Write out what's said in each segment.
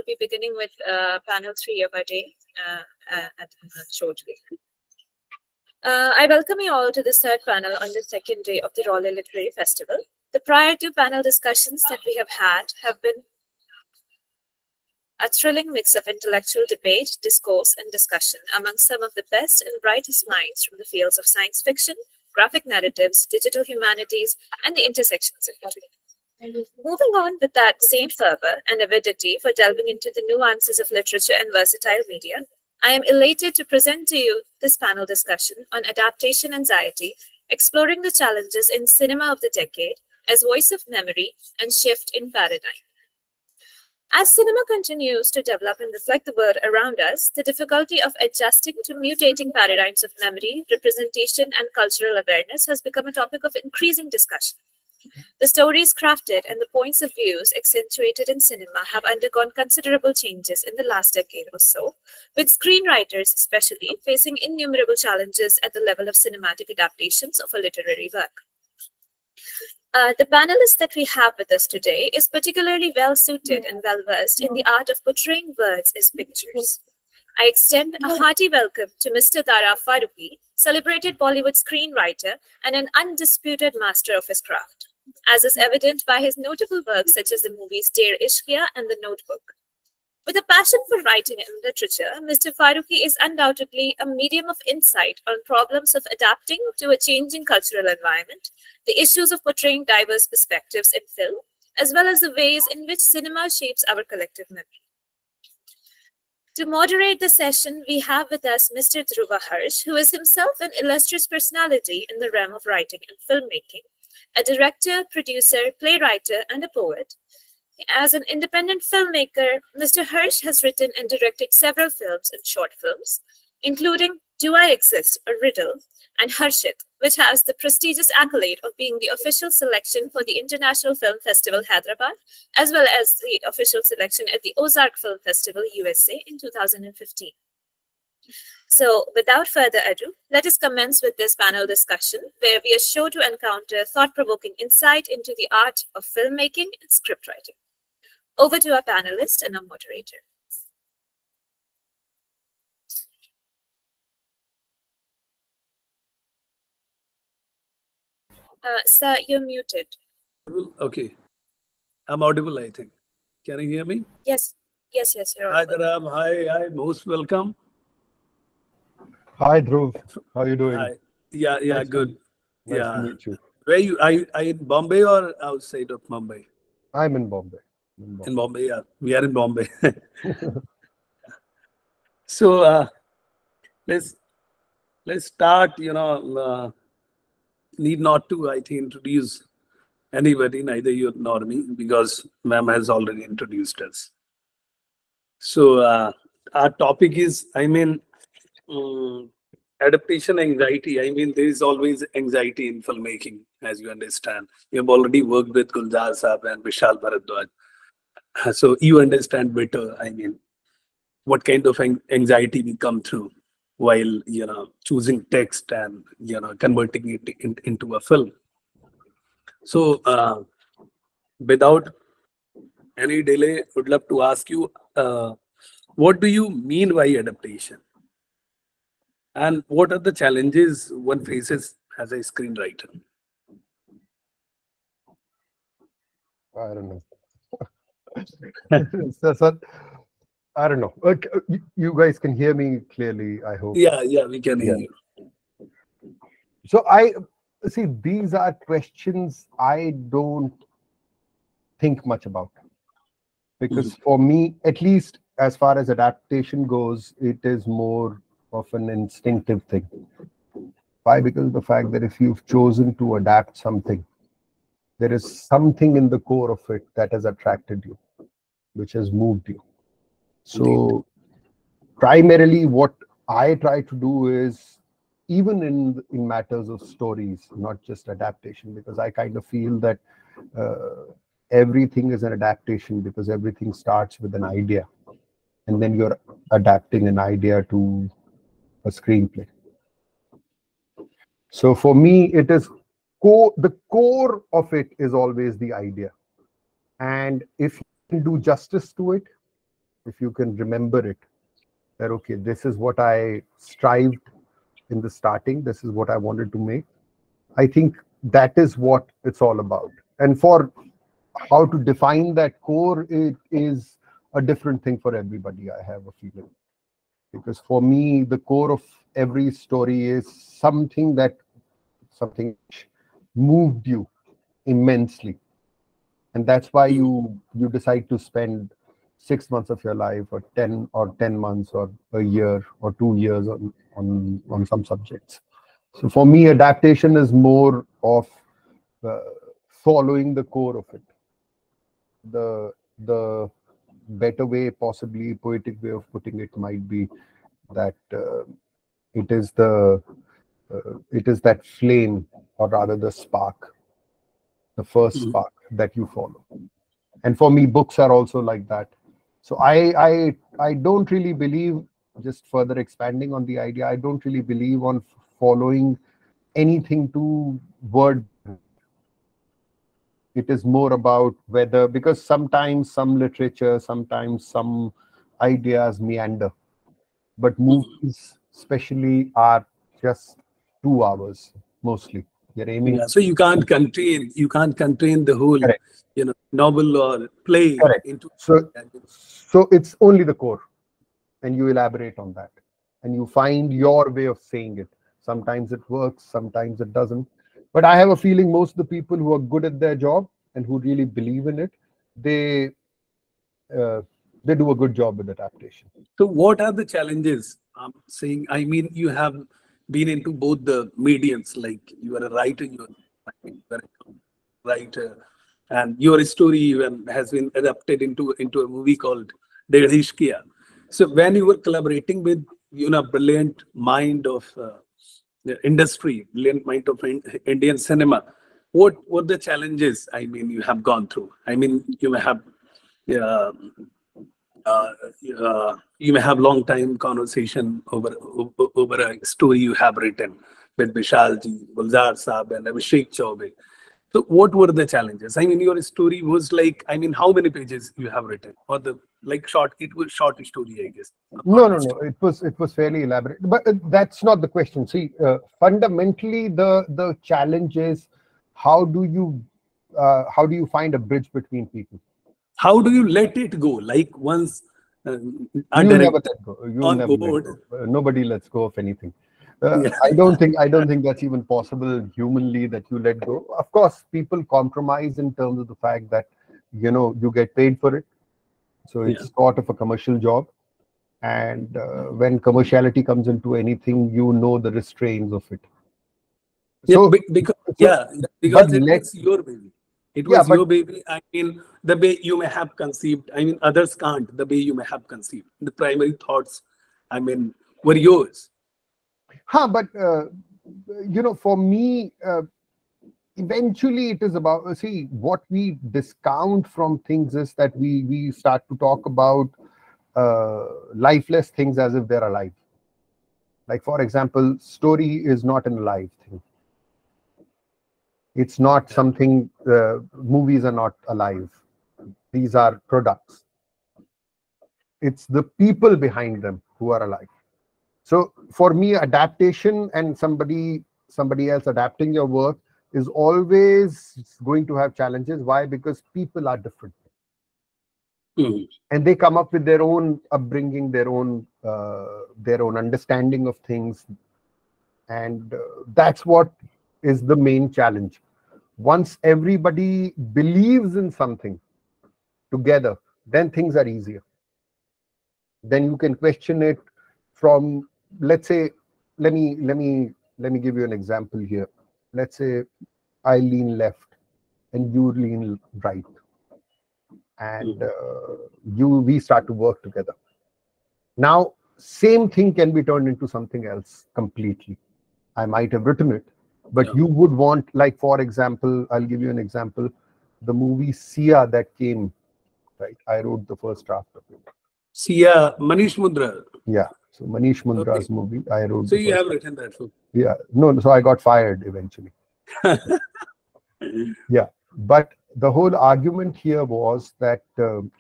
be beginning with panel 3 of our day shortly. I welcome you all to the third panel on the second day of the Raleigh Literary Festival. The prior two panel discussions that we have had have been a thrilling mix of intellectual debate, discourse, and discussion among some of the best and brightest minds from the fields of science fiction, graphic narratives, digital humanities, and the intersections of between. Moving on with that same fervor and avidity for delving into the nuances of literature and versatile media, I am elated to present to you this panel discussion on adaptation anxiety, exploring the challenges in cinema of the decade as voice of memory and shift in paradigm. As cinema continues to develop and reflect the world around us, the difficulty of adjusting to mutating paradigms of memory, representation, and cultural awareness has become a topic of increasing discussion. The stories crafted and the points of views accentuated in cinema have undergone considerable changes in the last decade or so, with screenwriters especially facing innumerable challenges at the level of cinematic adaptations of a literary work. The panelist that we have with us today is particularly well-suited and well-versed in the art of portraying words as pictures. I extend a hearty welcome to Mr. Darab Farooqui, celebrated Bollywood screenwriter and an undisputed master of his craft, as is evident by his notable works such as the movies Dear Ishqiya and The Notebook. With a passion for writing and literature, Mr. Farooqui is undoubtedly a medium of insight on problems of adapting to a changing cultural environment, the issues of portraying diverse perspectives in film, as well as the ways in which cinema shapes our collective memory. To moderate the session, we have with us Mr. Dhruva Harsh, who is himself an illustrious personality in the realm of writing and filmmaking, a director, producer, playwright, and a poet. As an independent filmmaker, Mr. Harsh has written and directed several films and short films, including Do I Exist? A Riddle, and Harshit, which has the prestigious accolade of being the official selection for the International Film Festival Hyderabad, as well as the official selection at the Ozark Film Festival USA in 2015. So, without further ado, let us commence with this panel discussion, where we are sure to encounter thought-provoking insight into the art of filmmaking and scriptwriting. Over to our panelist and our moderator. Sir, you're muted. Okay. I'm audible, I think. Can you hear me? Yes. Yes, you're audible. Hi, Darab. Hi, most welcome. Hi, Dhruv. How are you doing? Hi. Yeah, nice good. Nice to meet you. Where are you? Are you in Bombay or outside of Mumbai? I'm in Bombay. In Bombay, yeah. We are in Bombay. So let's start. Need not to, I think, introduce anybody, neither you nor me, because ma'am has already introduced us. So our topic is, adaptation anxiety. There is always anxiety in filmmaking, as you understand. You have already worked with Gulzar Saab and Vishal Bharadwaj. So you understand better, what kind of anxiety we come through while, choosing text and, converting it into a film. So without any delay, I would love to ask you, what do you mean by adaptation? And what are the challenges one faces as a screenwriter? I don't know. So, I don't know. You guys can hear me clearly, I hope. Yeah, we can hear you. So I see, these are questions I don't think much about. Because for me, at least as far as adaptation goes, it is more of an instinctive thing. Why? Because of the fact that if you've chosen to adapt something, there is something in the core of it that has attracted you, which has moved you. So primarily what I try to do is, even in matters of stories, not just adaptation, because I kind of feel that everything is an adaptation, because everything starts with an idea, and then you're adapting an idea to a screenplay. So for me, it is the core of it is always the idea. And if you can do justice to it, if you can remember it, that okay, this is what I strived in the starting, this is what I wanted to make. I think that is what it's all about. And for how to define that core, it is a different thing for everybody, I have a feeling. Because for me, the core of every story is something which moved you immensely. And that's why you decide to spend 6 months of your life, or 10 months, or a year, or 2 years on some subjects. So for me, adaptation is more of following the core of it. The better way, possibly poetic way of putting it, might be that it is that flame, or rather the spark, the first spark that you follow. And for me, books are also like that. So I don't really believe, just further expanding on the idea, I don't really believe on following anything to word. It is more about whether, because sometimes some literature, sometimes some ideas meander, but movies especially are just 2 hours mostly. You're aiming. Yeah, so you can't contain the whole, Correct. novel or play. Correct. Into. So it's only the core, and you elaborate on that, and you find your way of saying it. Sometimes it works, sometimes it doesn't. But I have a feeling most of the people who are good at their job and who really believe in it, they do a good job with adaptation. So what are the challenges? I'm saying, I mean, you have been into both the mediums, like you are a writer, and your story even has been adapted into a movie called Dhruva. So when you were collaborating with, brilliant mind of the industry, brilliant mind of Indian cinema, what were the challenges, I mean, you have gone through? I mean, you may have long time conversation over a story you have written with Vishalji, Gulzar Saab, and Abhishek Chaubey. So what were the challenges? I mean, your story was like, I mean, how many pages you have written? Or it was short story, I guess. No. It was fairly elaborate, but that's not the question. See, fundamentally, the challenge is how do you find a bridge between people? How do you let it go? Like once you never let go. Nobody lets go of anything. I don't think that's even possible humanly, that you let go. Of course, people compromise in terms of the fact that you get paid for it, so it's sort of a commercial job. And when commerciality comes into anything, the restraints of it. Because it's your baby. It was your baby. I mean, the way you may have conceived. I mean, others can't. The way you may have conceived. The primary thoughts, I mean, were yours. But for me, eventually it is about, what we discount from things is that we start to talk about lifeless things as if they're alive. Like, for example, story is not an alive thing. It's not something, movies are not alive. These are products. It's the people behind them who are alive. So for me, adaptation and somebody else adapting your work is always going to have challenges. Why? Because people are different. And they come up with their own upbringing, their own understanding of things. And that's what is the main challenge. Once everybody believes in something together, then things are easier. Then you can question it from, let's say, let me give you an example here. Let's say I lean left and you lean right, and we start to work together. Now, same thing can be turned into something else completely. I might have written it, but you would want, like, for example, I'll give you an example. The movie Sia that came, right? I wrote the first draft of it. Sia, Manish Mundra. Yeah. So Manish Mundra's movie, I wrote. So you have written that book? Yeah. No, so I got fired eventually. Yeah. But the whole argument here was that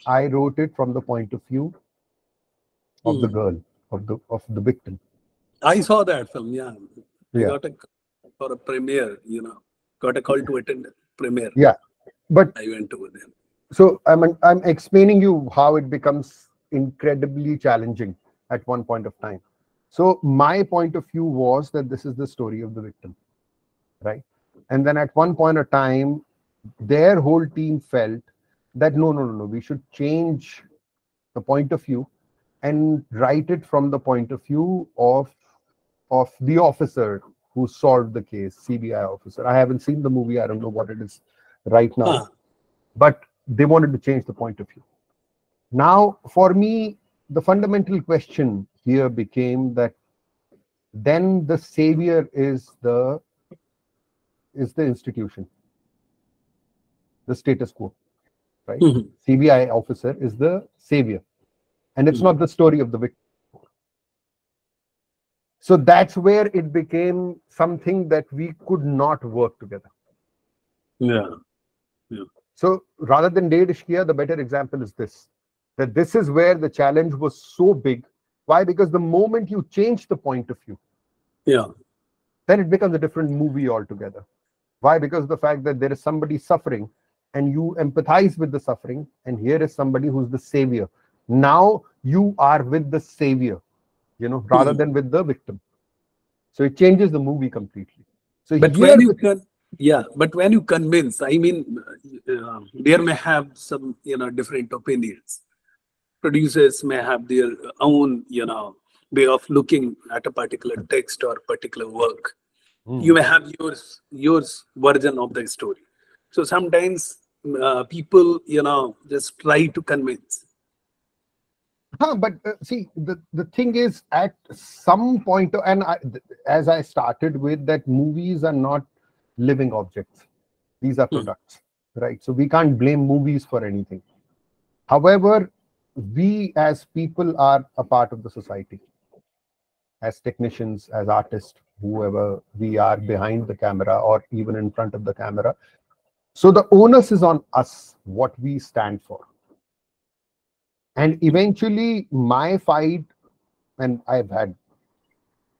I wrote it from the point of view of the girl, of the victim. I saw that film. Yeah, I Yeah. got for a premiere. Got a call to attend premiere. Yeah, but I went over there. so I'm explaining you how it becomes incredibly challenging at one point of time. So my point of view was that this is the story of the victim, right? And then at one point of time, their whole team felt that no, we should change the point of view and write it from the point of view of the officer who solved the case, CBI officer. I haven't seen the movie. I don't know what it is right now, but they wanted to change the point of view. Now, for me, the fundamental question here became that then the savior is the institution, the status quo, right? CBI officer is the savior, and it's not the story of the victim. So that's where it became something that we could not work together. Yeah. So rather than Dead Ishqiya, the better example is this, that this is where the challenge was so big. Why? Because the moment you change the point of view, then it becomes a different movie altogether. Why? Because of the fact that there is somebody suffering and you empathize with the suffering, and here is somebody who's the savior. Now you are with the savior, rather than with the victim. So it changes the movie completely. So but when you can, but when you convince, I mean, there may have some, different opinions. Producers may have their own, way of looking at a particular text or particular work. You may have yours version of the story. So sometimes people, just try to convince. But see, the thing is, at some point, and as I started with, that movies are not living objects. These are products, right? So we can't blame movies for anything. However, we as people are a part of the society. As technicians, as artists, whoever we are behind the camera or even in front of the camera. So the onus is on us, what we stand for. And eventually my fight, and I've had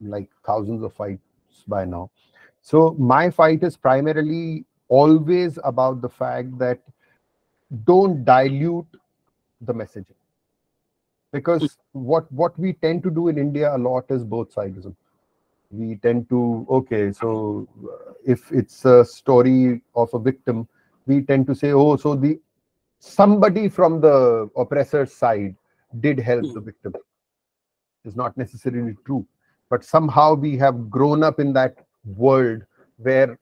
like thousands of fights by now. So my fight is primarily always about the fact that don't dilute the messaging. Because what we tend to do in India a lot is both sidism. We tend to, okay, so if it's a story of a victim, we tend to say, oh, so somebody from the oppressor's side did help the victim. It's not necessarily true. But somehow we have grown up in that world where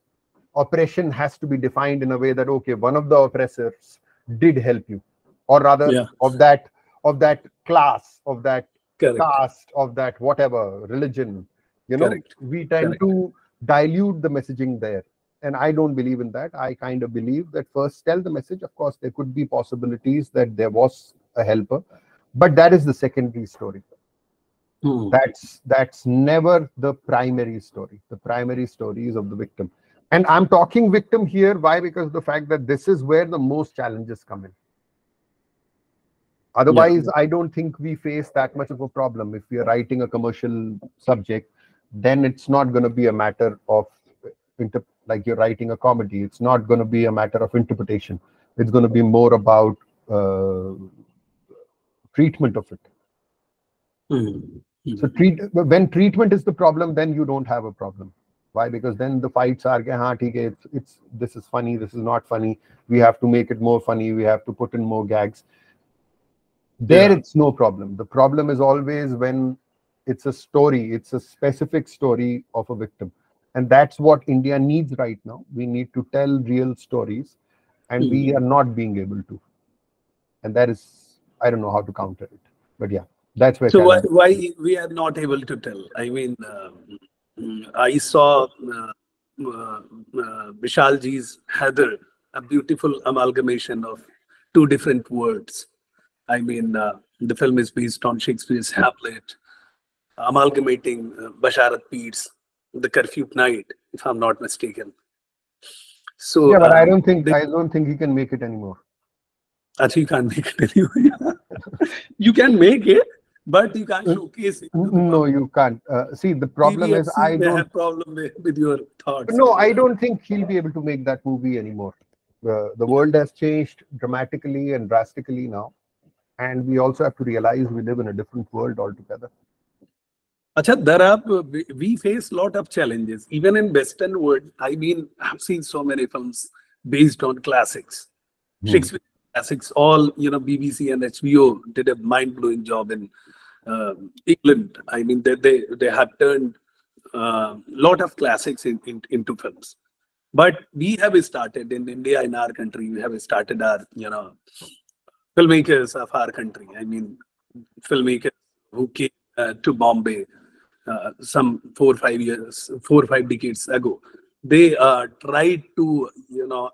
oppression has to be defined in a way that, okay, one of the oppressors did help you. Or rather, of that class, of that caste, of that whatever, religion. We tend to dilute the messaging there. And I don't believe in that. I kind of believe that first tell the message. Of course, there could be possibilities that there was a helper, but that is the secondary story. That's never the primary story. The primary story is of the victim. And I'm talking victim here. Why? Because of the fact that this is where the most challenges come in. Otherwise, I don't think we face that much of a problem. If we are writing a commercial subject, then it's not going to be a matter of, like you're writing a comedy, it's not going to be a matter of interpretation. It's going to be more about treatment of it. So when treatment is the problem, then you don't have a problem. Why? Because then the fights are, this is funny, this is not funny. We have to make it more funny. We have to put in more gags. There it's no problem. The problem is always when it's a story, it's a specific story of a victim. And that's what India needs right now. We need to tell real stories, and we are not being able to. And that is, I don't know how to counter it. But yeah, that's where. So why we are not able to tell? I mean, I saw Vishalji's Heather, a beautiful amalgamation of two different words. I mean, the film is based on Shakespeare's Hamlet, amalgamating Basharat Peet's The Curfew Night, if I'm not mistaken. So yeah, but I don't think he can make it anymore. Actually, you can't make it anymore. You can make it, but you can't showcase it. No, you can't. See, the problem is CBFC I may don't. have problem with your thoughts. No, I don't think he'll be able to make that movie anymore. The world has changed dramatically and drastically now, and we also have to realize we live in a different world altogether. Acha, Darab, we face a lot of challenges. Even in Western world, I mean, I've seen so many films based on classics. Shakespeare classics, all, BBC and HBO did a mind-blowing job in England. I mean, they have turned a lot of classics into films. But we have started in India, in our country, we have started our, filmmakers of our country. I mean, filmmakers who came to Bombay some 4 or 5 decades ago. They tried to,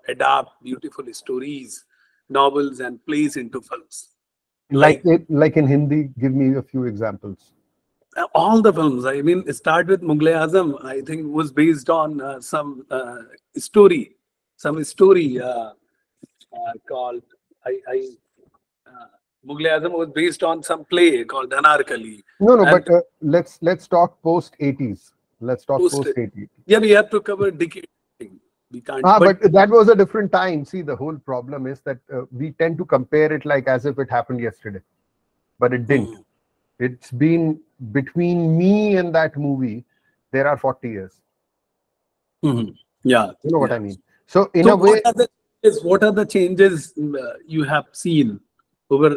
adapt beautiful stories, novels, and plays into films. Like in Hindi, give me a few examples. All the films. I mean, start with Mughal-e-Azam. I think was based on some story called Mughal-e-Azam was based on some play called Anarkali. No, but let's talk post 80s. Let's talk post 80s. Yeah, we have to cover decade. We can't. But that was a different time. See, the whole problem is that we tend to compare it like as if it happened yesterday, but it didn't. It's been between me and that movie, there are 40 years. Yeah, you know what I mean. So in a way, what are the changes you have seen over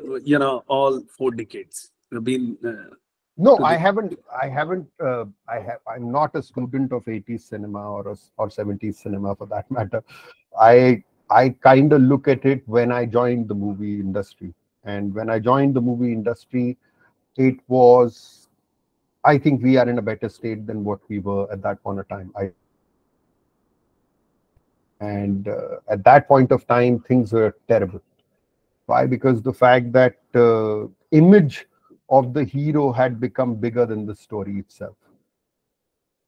all 4 decades? You've been no, I haven't. I'm not a student of 80s cinema or 70s cinema for that matter. I kind of look at it when I joined the movie industry, and when I joined the movie industry, it was, I think we are in a better state than what we were at that point of time. At that point of time, things were terrible. Why? Because the fact that image of the hero had become bigger than the story itself.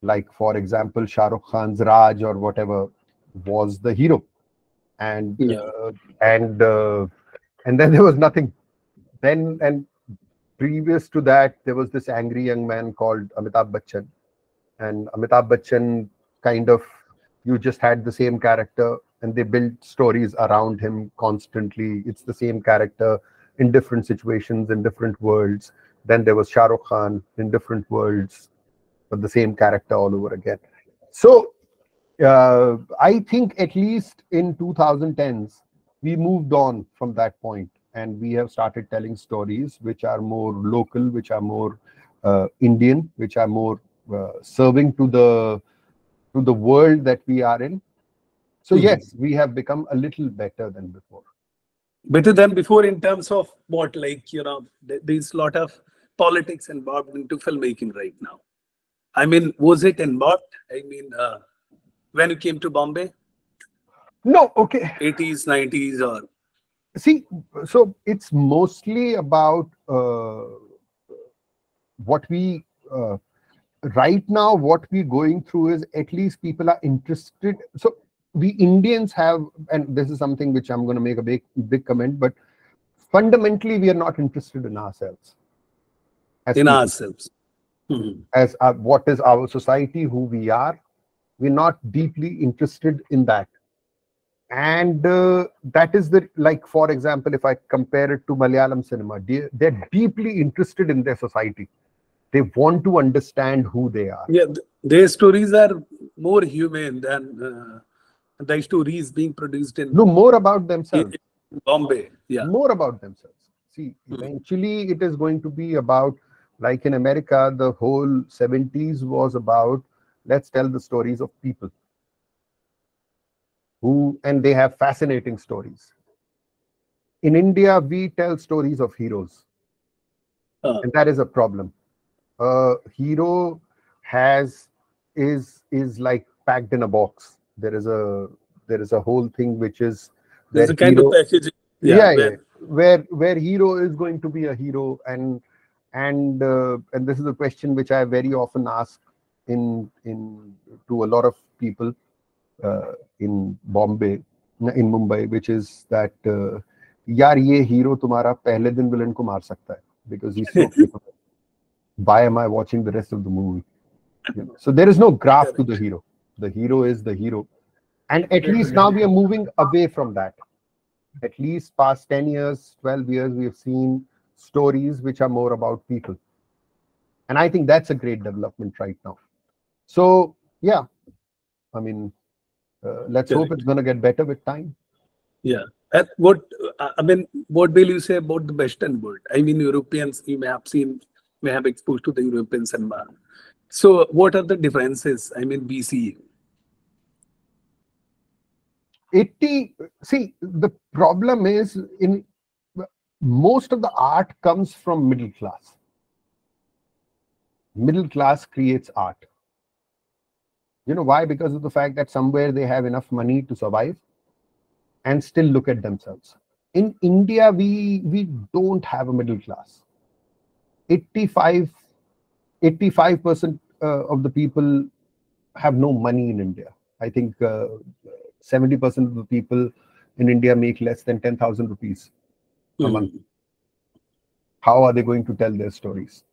Like, for example, Shah Rukh Khan's Raj or whatever was the hero, and then there was nothing. And previous to that, there was this angry young man called Amitabh Bachchan, and Amitabh Bachchan kind of, you just had the same character, and they built stories around him constantly. It's the same character in different situations, in different worlds. Then there was Shah Rukh Khan in different worlds, but the same character all over again. So I think at least in 2010s, we moved on from that point, and we have started telling stories which are more local, which are more Indian, which are more serving to the world that we are in. So yes, we have become a little better than before. Better than before in terms of what? Like, there's a lot of politics involved into filmmaking right now. I mean, was it involved? I mean, when you came to Bombay? No, okay. 80s, 90s, or? See, so it's mostly about what we, right now, what we're going through is at least people are interested. So we Indians have, and this is something which I'm going to make a big comment, but fundamentally we are not interested in ourselves. As what is our society, who we are. We're not deeply interested in that. And that is like, for example, if I compare it to Malayalam cinema, they're deeply interested in their society. They want to understand who they are. Yeah, their stories are more human than the stories being produced in... No, more about themselves. In Bombay, yeah. More about themselves. See, eventually it is going to be about, like in America, the whole 70s was about, let's tell the stories of people. And they have fascinating stories. In India, we tell stories of heroes. And that is a problem. A hero is like packed in a box. There is a whole thing which is there's a kind of packaging. Where hero is going to be a hero, and this is a question which I very often ask to a lot of people in Mumbai, which is that yaar ye hero tumhara pehle din villain ko maar sakta hai because he's so capable. why am I watching the rest of the movie? You know? So there is no graph to the hero. The hero is the hero. And at least now we are moving away from that. At least past 10 years, 12 years, we have seen stories which are more about people. And I think that's a great development right now. So, yeah, I mean, let's hope it's going to get better with time. Yeah. What will you say about the Western world? I mean, Europeans, you may have exposed to the European cinema. So what are the differences? I mean, BC. See, the problem is in most of the art comes from middle class. Middle class creates art. You know why? Because of the fact that somewhere they have enough money to survive and still look at themselves. In India, we don't have a middle class. 85% of the people have no money in India. I think 70% of the people in India make less than 10,000 rupees a month. How are they going to tell their stories?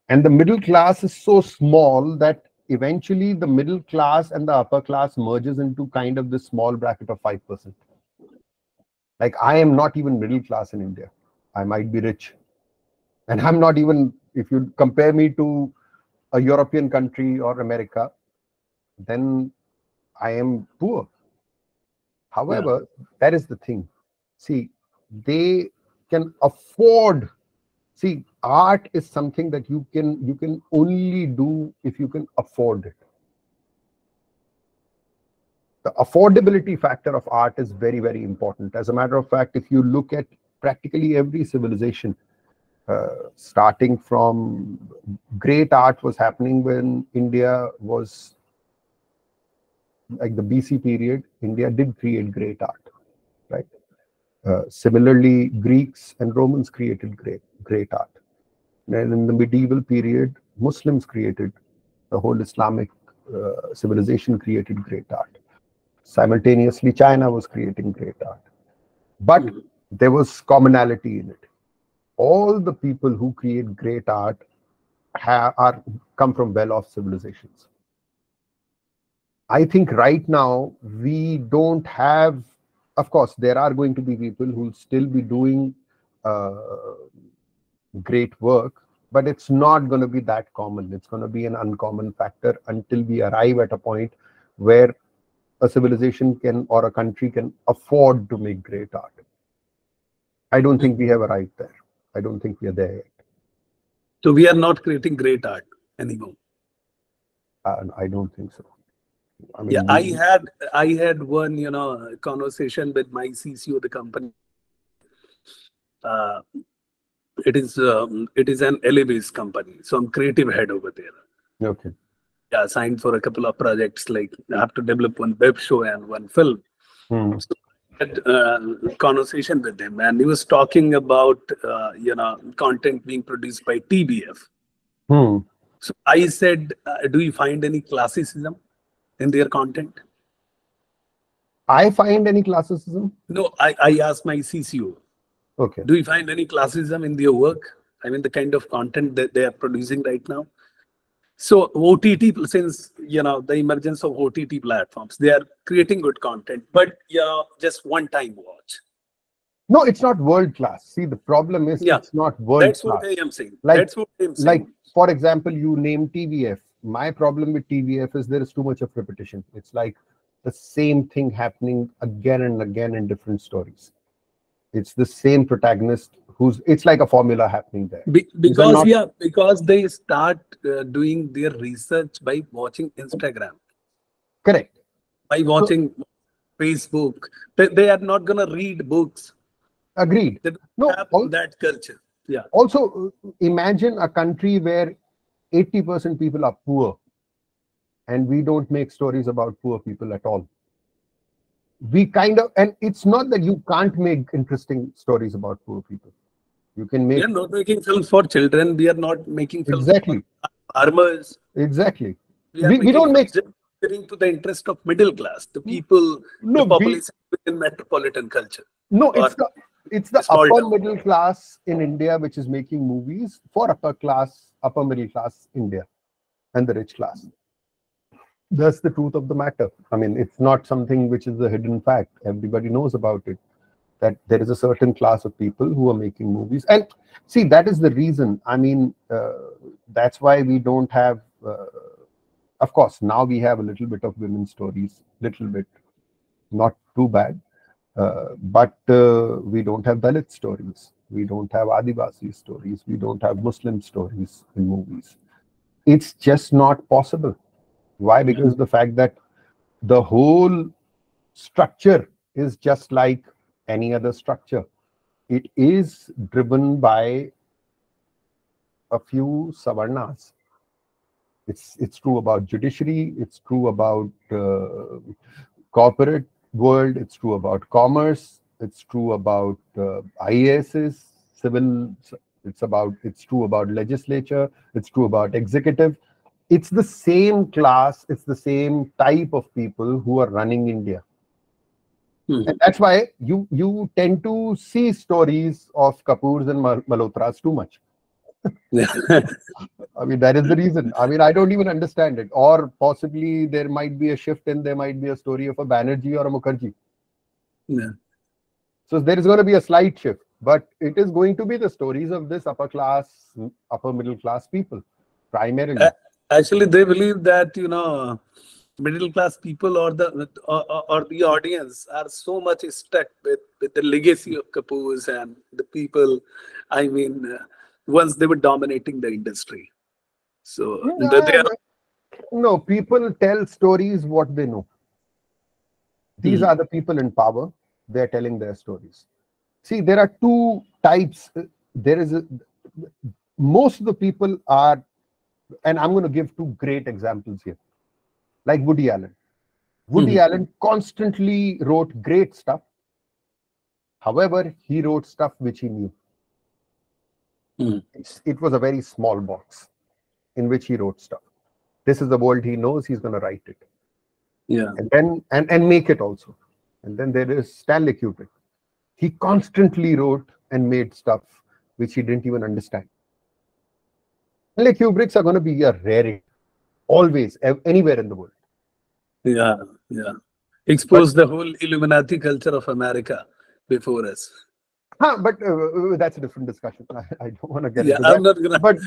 And the middle class is so small that eventually the middle class and the upper class merges into kind of this small bracket of 5%. Like, I am not even middle class in India. I might be rich. And I'm not even, if you compare me to a European country or America, then I am poor. However, that is the thing. See, they can afford. See, art is something that you can only do if you can afford it. The affordability factor of art is very, very important. As a matter of fact, if you look at practically every civilization, starting from great art was happening when India was like the BC period, India did create great art, right? Similarly, Greeks and Romans created great art. And in the medieval period, Muslims created, the whole Islamic civilization created great art. Simultaneously, China was creating great art. But there was commonality in it. All the people who create great art come from well-off civilizations. I think right now we don't have, of course, there are going to be people who will still be doing great work, but it's not going to be that common. It's going to be an uncommon factor until we arrive at a point where a civilization can, or a country can afford to make great art. I don't think we have arrived there. I don't think we are there yet. So we are not creating great art anymore. I don't think so. I mean, yeah, I had one conversation with my CCO, the company. It is an LA-based company, so I'm creative head over there. Okay. Yeah, signed for a couple of projects. Like I have to develop one web show and one film. So I had a conversation with him, and he was talking about content being produced by TBF. So I said, do you find any classicism in their content? I find any classicism? No, I asked my CCO. Okay. Do you find any classicism in their work? I mean, the kind of content that they are producing right now. So OTT, since the emergence of OTT platforms, they are creating good content, but just one-time watch. No, it's not world class. See, the problem is it's not world class. That's what I am saying. That's what I am saying. Like, for example, you name TVF. My problem with TVF is there is too much of repetition. It's like the same thing happening again and again in different stories. It's the same protagonist it's like a formula happening there. Because they start doing their research by watching Instagram. Correct. By watching Facebook. They are not going to read books. Agreed. They don't have that culture. Yeah. Also, imagine a country where 80% people are poor and we don't make stories about poor people at all. We and it's not that you can't make interesting stories about poor people. You can make. We are not making films for children. We are not making films for farmers. Exactly. We don't make to the interest of middle class, the people, the population within metropolitan culture. No, it's the upper middle class in India which is making movies for upper class upper middle class India and the rich class. That's the truth of the matter. I mean, it's not something which is a hidden fact. Everybody knows about it, that there is a certain class of people who are making movies. And see, that is the reason. I mean, that's why we don't have, of course, now we have a little bit of women's stories, little bit, not too bad. But we don't have Dalit stories. We don't have Adivasi stories. We don't have Muslim stories in movies. It's just not possible. Why? Because the fact that the whole structure is just like any other structure. It is driven by a few Savarnas. It's true about judiciary. It's true about corporate world. It's true about commerce. It's true about IASs, civil. It's true about legislature. It's true about executive. It's the same class. It's the same type of people who are running India. And that's why you tend to see stories of Kapoors and Malhotras too much. I mean, that is the reason. I mean, I don't even understand it. Or possibly there might be a shift and there might be a story of a Banerjee or a Mukherjee. Yeah. So there is going to be a slight shift, but it is going to be the stories of this upper class, upper middle class people, primarily. Actually, they believe that, middle class people or the audience are so much stuck with the legacy of Kapoor's and the people. I mean, once they were dominating the industry. So no, people tell stories what they know. These are the people in power. They're telling their stories. See, there are two types. Most of the people are, and I'm going to give two great examples here. Like Woody Allen. Woody Allen constantly wrote great stuff. However, he wrote stuff which he knew. It was a very small box in which he wrote stuff. This is the world he knows. He's going to write it. Yeah. And then and make it also. And then there is Stanley Kubrick. He constantly wrote and made stuff which he didn't even understand. Stanley Kubricks are going to be a rarity. Always, anywhere in the world. Yeah. Expose the whole Illuminati culture of America before us. But that's a different discussion. I don't want to get into I'm that. not gonna. But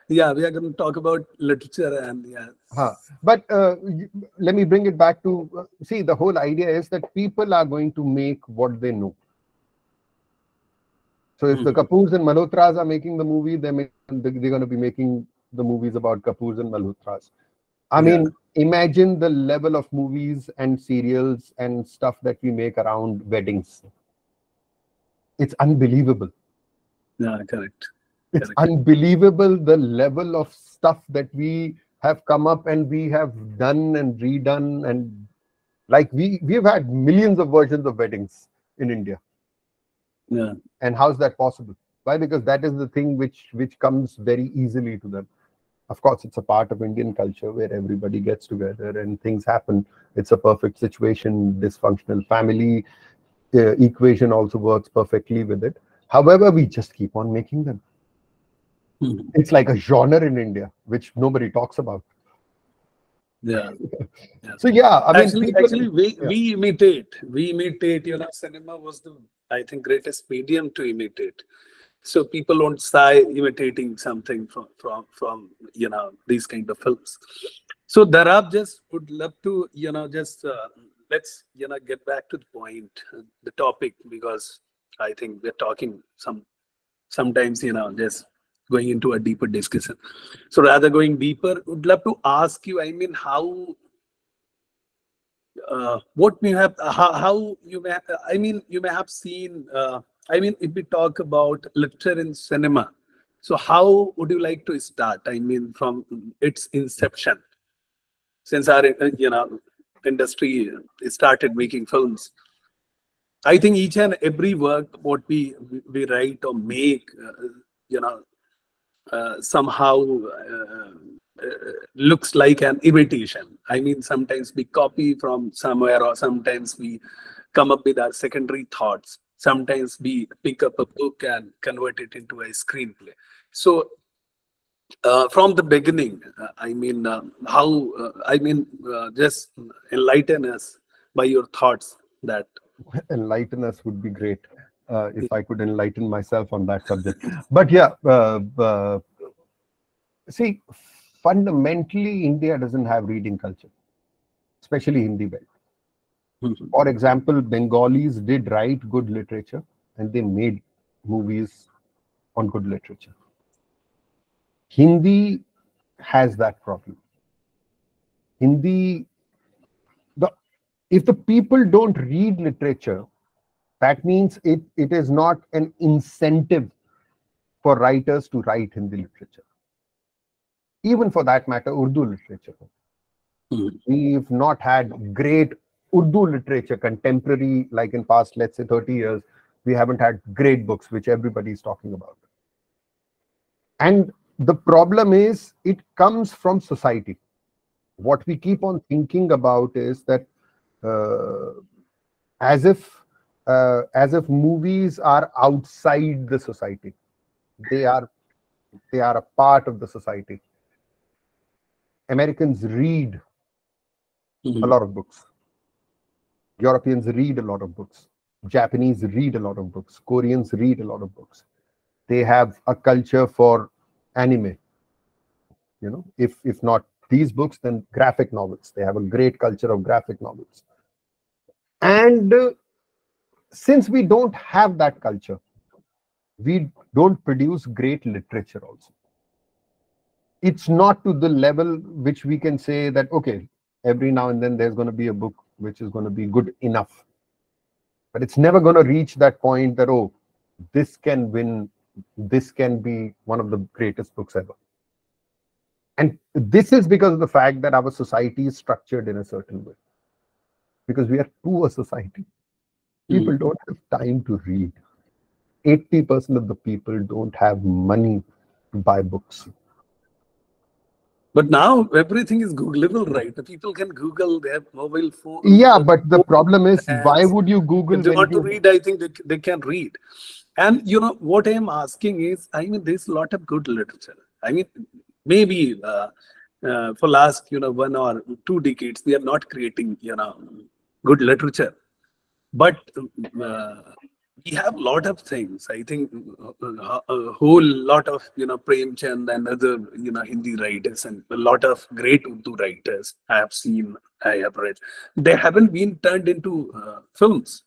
we are going to talk about literature and But let me bring it back to see. The whole idea is that people are going to make what they know. So if the Kapoors and Malhotras are making the movie, they're going to be making the movies about Kapoors and Malhotras. I mean, imagine the level of movies and serials and stuff that we make around weddings. It's unbelievable. Yeah, correct. It's unbelievable the level of stuff that we have come up and we have done and redone, and like we've had millions of versions of weddings in India. Yeah. And how's that possible? Why? Because that is the thing which comes very easily to them. Of course, it's a part of Indian culture where everybody gets together and things happen. It's a perfect situation. Dysfunctional family equation also works perfectly with it. However, we just keep on making them. It's like a genre in India, which nobody talks about. Yeah. So yeah, I mean, actually, we imitate. Cinema was the, I think, greatest medium to imitate. So people don't sigh imitating something from these kind of films. So Darab just would love to let's get back to the point, the topic, because I think we're talking sometimes just going into a deeper discussion. So rather going deeper, would love to ask you, I mean, how you may have seen, if we talk about literature in cinema, so how would you like to start? I mean, from its inception, since our industry started making films. I think each and every work what we write or make, somehow looks like an imitation. I mean, sometimes we copy from somewhere, or sometimes we come up with our secondary thoughts. Sometimes we pick up a book and convert it into a screenplay. So From the beginning, just enlighten us by your thoughts that. Enlighten us would be great if I could enlighten myself on that subject. But yeah, see, fundamentally, India doesn't have reading culture, especially Hindi belt. For example, Bengalis did write good literature and they made movies on good literature. Hindi has that problem. Hindi, if the people don't read literature, that means it is not an incentive for writers to write Hindi literature. Even for that matter, Urdu literature. We've not had great Urdu literature, contemporary, like in past, let's say 30 years, we haven't had great books, which everybody is talking about. And the problem is, it comes from society. What we keep on thinking about is that as if movies are outside the society. They are a part of the society. Americans read a lot of books. Europeans read a lot of books. Japanese read a lot of books. Koreans read a lot of books. They have a culture for anime. You know, if not these books, then graphic novels. They have a great culture of graphic novels. And since we don't have that culture, we don't produce great literature also. It's not to the level which we can say that, okay, every now and then there's going to be a book which is going to be good enough. But it's never going to reach that point that, oh, this can win, this can be one of the greatest books ever. And this is because of the fact that our society is structured in a certain way. Because we are poor society. People don't have time to read. 80% of the people don't have money to buy books. But now everything is Googleable, right? The people can Google their mobile phone. Yeah, but the problem is, why would you Google? If they want to read, I think they can read. And you know what I am asking is, I mean, there's a lot of good literature. I mean, maybe for last 1 or 2 decades, we are not creating good literature, but we have a lot of things. I think a whole lot of Premchand and other Hindi writers and a lot of great Urdu writers I have seen, I have read. They haven't been turned into films.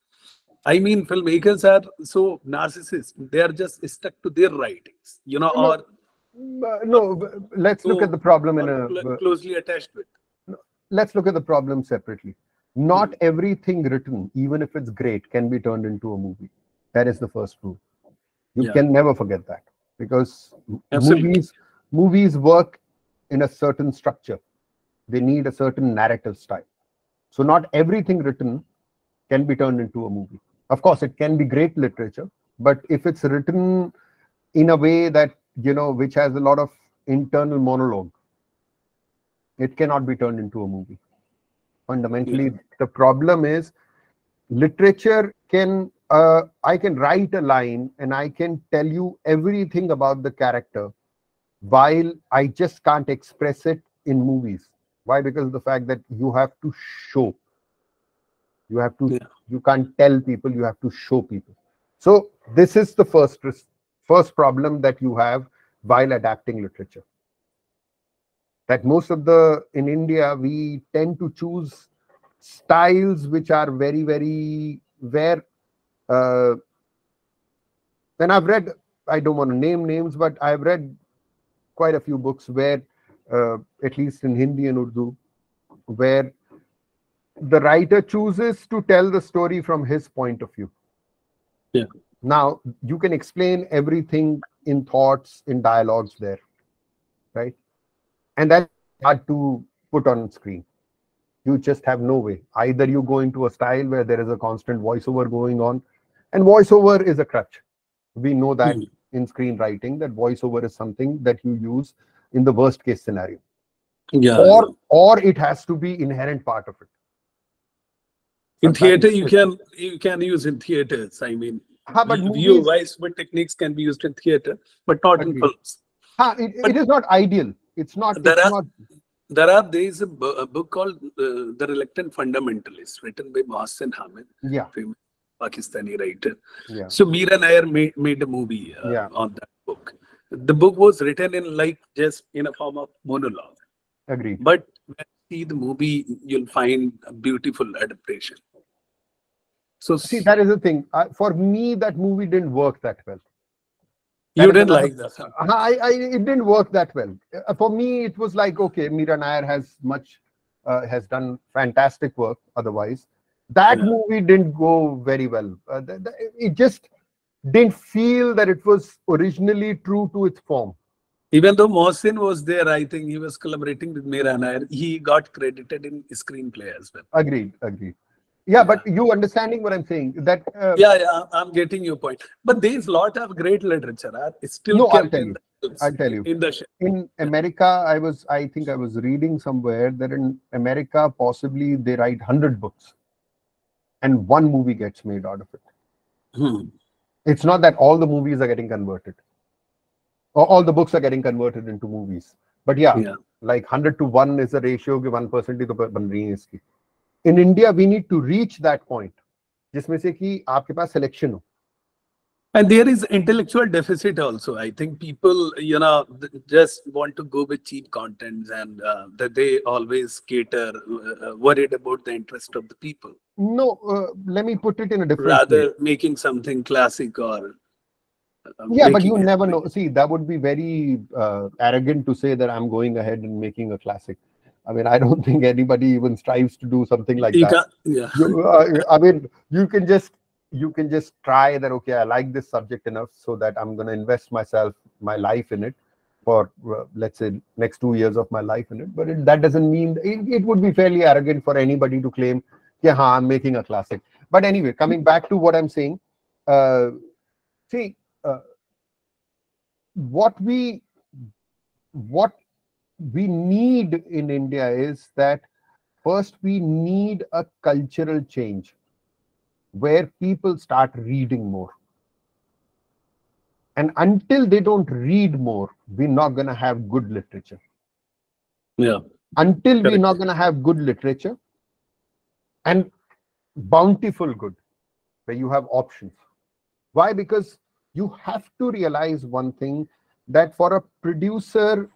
I mean, filmmakers are so narcissist. They are just stuck to their writings, or no. Let's look at the problem in a closely attached to it. Let's look at the problem separately. Not everything written, even if it's great, can be turned into a movie. That is the first rule. You can never forget that, because movies work in a certain structure. They need a certain narrative style. So not everything written can be turned into a movie. Of course, it can be great literature, but if it's written in a way that, which has a lot of internal monologue, it cannot be turned into a movie. Fundamentally, the problem is literature can, I can write a line and I can tell you everything about the character, while I just can't express it in movies. Why? Because of the fact that you have to show. You have to, you can't tell people, you have to show people. So this is the first problem that you have while adapting literature. That most of in India, we tend to choose styles which are very, very, where, and I've read, I don't want to name names, but I've read quite a few books where, at least in Hindi and Urdu, where the writer chooses to tell the story from his point of view. Yeah. Now, you can explain everything in thoughts, in dialogues there, right? And that's hard to put on screen. You just have no way. Either you go into a style where there is a constant voiceover going on, and voiceover is a crutch. We know that in screenwriting, that voiceover is something that you use in the worst case scenario. Yeah. Or it has to be inherent part of it. In theater, you can use in theaters. I mean, but view voiceover techniques can be used in theater, but not in films. It is not ideal. It's not. There is a book called The Reluctant Fundamentalist, written by Mohsin Hamid, famous Pakistani writer. Yeah. So Meera Nair made a movie on that book. The book was written in just in a form of monologue. Agreed. But when you see the movie, you'll find a beautiful adaptation. So see, that is the thing. For me, that movie didn't work that well. You didn't like that? It didn't work that well. For me, it was like, okay, Meera Nair has done fantastic work. Otherwise, that movie didn't go very well. It just didn't feel that it was originally true to its form. Even though Mohsin was there, I think he was collaborating with Meera Nair. He got credited in screenplay as well. Agreed. Yeah, but you understanding what I'm saying? That I'm getting your point. But there's a lot of great literature. It's still no, I'll tell you. In America, I think I was reading somewhere that in America, possibly they write 100 books, and one movie gets made out of it. It's not that all the movies are getting converted, or all the books are getting converted into movies. But like 100 to 1 is the ratio. 1% ही तो बन रही है इसकी. In India, we need to reach that point, जिसमें से कि आपके पास selection हो. And there is intellectual deficit also. I think people, just want to go with cheap contents, and that they always cater, worried about the interest of the people. No, let me put it in a different way. Rather making something classic or... but you never know. See, that would be very arrogant to say that I'm going ahead and making a classic. I mean, I don't think anybody even strives to do something like that. I mean, you can just try that. Okay, I like this subject enough so that I'm going to invest my life in it for let's say next 2 years of my life in it. But that doesn't mean it would be fairly arrogant for anybody to claim, I'm making a classic. But anyway, coming back to what I'm saying, see, what we need in India is that first we need a cultural change where people start reading more. And until they don't read more, we're not going to have good literature. Until we're not going to have good literature and bountiful good, where you have options. Why? Because you have to realize one thing, that for a producer,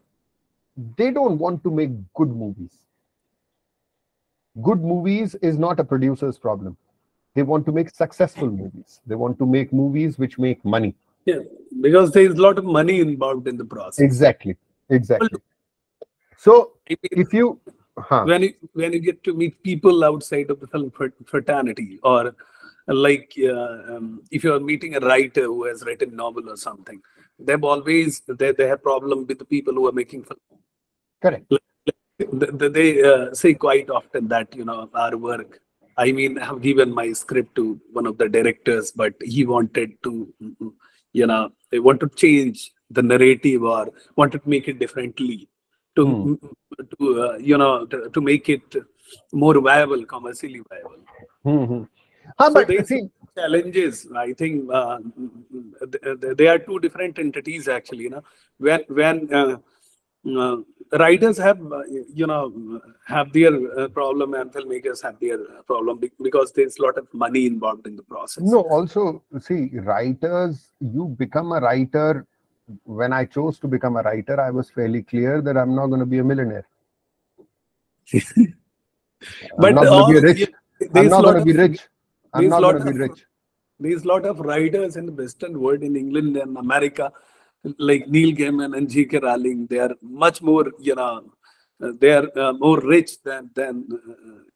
they don't want to make good movies. Good movies is not a producer's problem. They want to make successful movies. They want to make movies which make money. Yeah, because there is a lot of money involved in the process. Exactly. So if you... When you get to meet people outside of the film fraternity, or if you're meeting a writer who has written a novel or something, they have problem with the people who are making film. Correct. They say quite often that, our work, I mean, I have given my script to one of the directors, but he wanted to, they want to change the narrative or wanted to make it differently to make it more viable, commercially viable. So they see challenges. I think they are two different entities actually. When writers have their problem and filmmakers have their problem because there's a lot of money involved in the process. No, also see, writers, you become a writer. When I chose to become a writer, I was fairly clear that I'm not going to be a millionaire. But I'm not going to be rich. I'm not going to be rich. I'm not going to be rich. There's a lot of writers in the Western world, in England and America, like Neil Gaiman and J.K. Rowling. They are much more, they are more rich than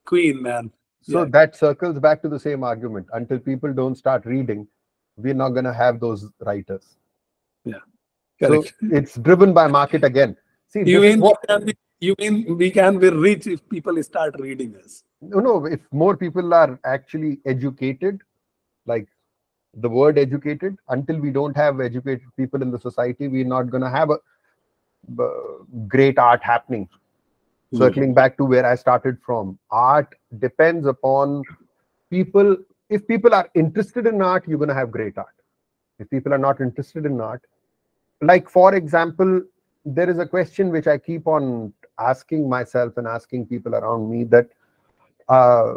Queen, man. So that circles back to the same argument. Until people don't start reading, we're not going to have those writers. Yeah. Correct. So it's driven by market again. See, you mean we can be rich if people start reading us? No, if more people are actually educated, like the word educated, until we don't have educated people in the society, we're not going to have a great art happening. Circling back to where I started from, art depends upon people. If people are interested in art, you're going to have great art. If people are not interested in art, like for example, there is a question which I keep on asking myself and asking people around me, that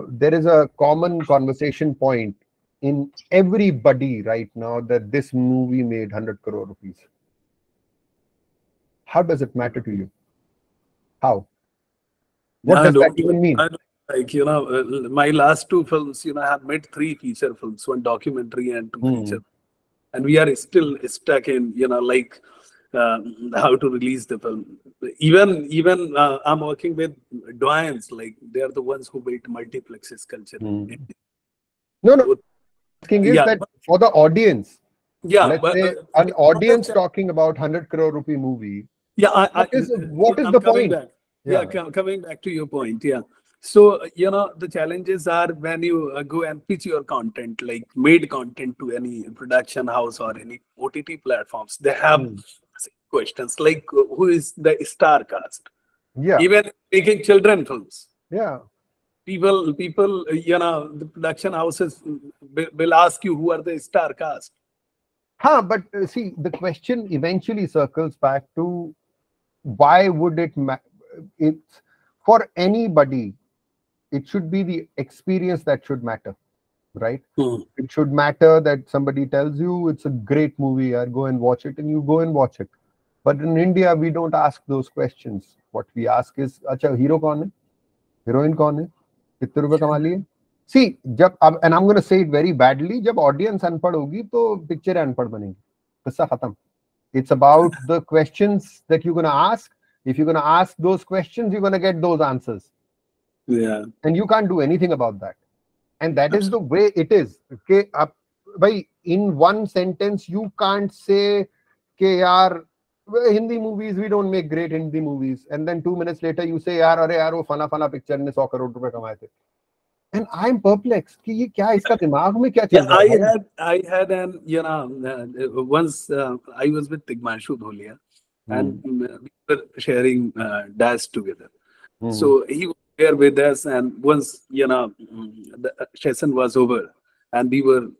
there is a common conversation point in everybody right now that this movie made 100 crore rupees. How does it matter to you? How? What does that even mean? Like, my last two films, I have made 3 feature films, 1 documentary and 2 feature. And we are still stuck in, like, how to release the film. Even I'm working with doyens, like they are the ones who built multiplexes culture. No. Thing is that for the audience, let's say an audience talking about 100 crore rupee movie. What is the point? Coming back to your point. So, the challenges are when you go and pitch your content, like made content to any production house or any OTT platforms, they have questions like, who is the star cast? Even making children films. People, the production houses will ask you who are the star cast. But see, the question eventually circles back to why would it matter? It's for anybody. It should be the experience that should matter, right? It should matter that somebody tells you it's a great movie, I'll go and watch it, and you go and watch it. But in India, we don't ask those questions. What we ask is, acha, hero kaun hai? Heroine kaun hai? Kitne rupaye kama liye? See, and I'm going to say it very badly, jab audience unpad hogi, to picture unpad banegi. Qissa khatam. It's about the questions that you're going to ask. If you're going to ask those questions, you're going to get those answers. And you can't do anything about that. And that is the way it is. Okay, by in one sentence, you can't say, "Ke yaar, Hindi movies, we don't make great Hindi movies." And then 2 minutes later, you say, "Yaar, wo fana picture ne 100 crore rupees kamaye the." And I'm perplexed. Ki ye kya iska dimag mein kya chal raha hai? I had an, once I was with Tigmanshu Dholia, and we were sharing dash together. So he was there with us, and once the session was over, and we were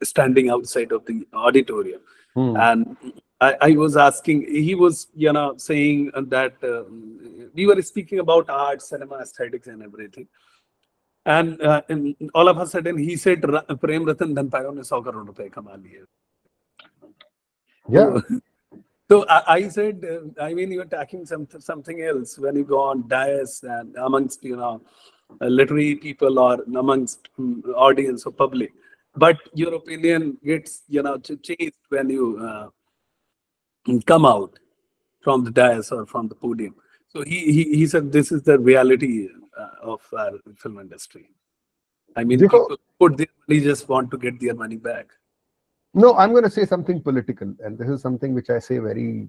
standing outside of the auditorium, and I was asking, he was saying that we were speaking about art, cinema, aesthetics, and everything, and all of a sudden he said, "Prem Ratan Dhanpayo ne 100 crore rupees kama liye." So I said, I mean, you're talking something else when you go on dais and amongst, literary people or amongst audience or public. But your opinion gets, changed when you come out from the dais or from the podium. So he said, this is the reality of our film industry. I mean, people put their money, just want to get their money back. No, I'm going to say something political, and this is something which I say very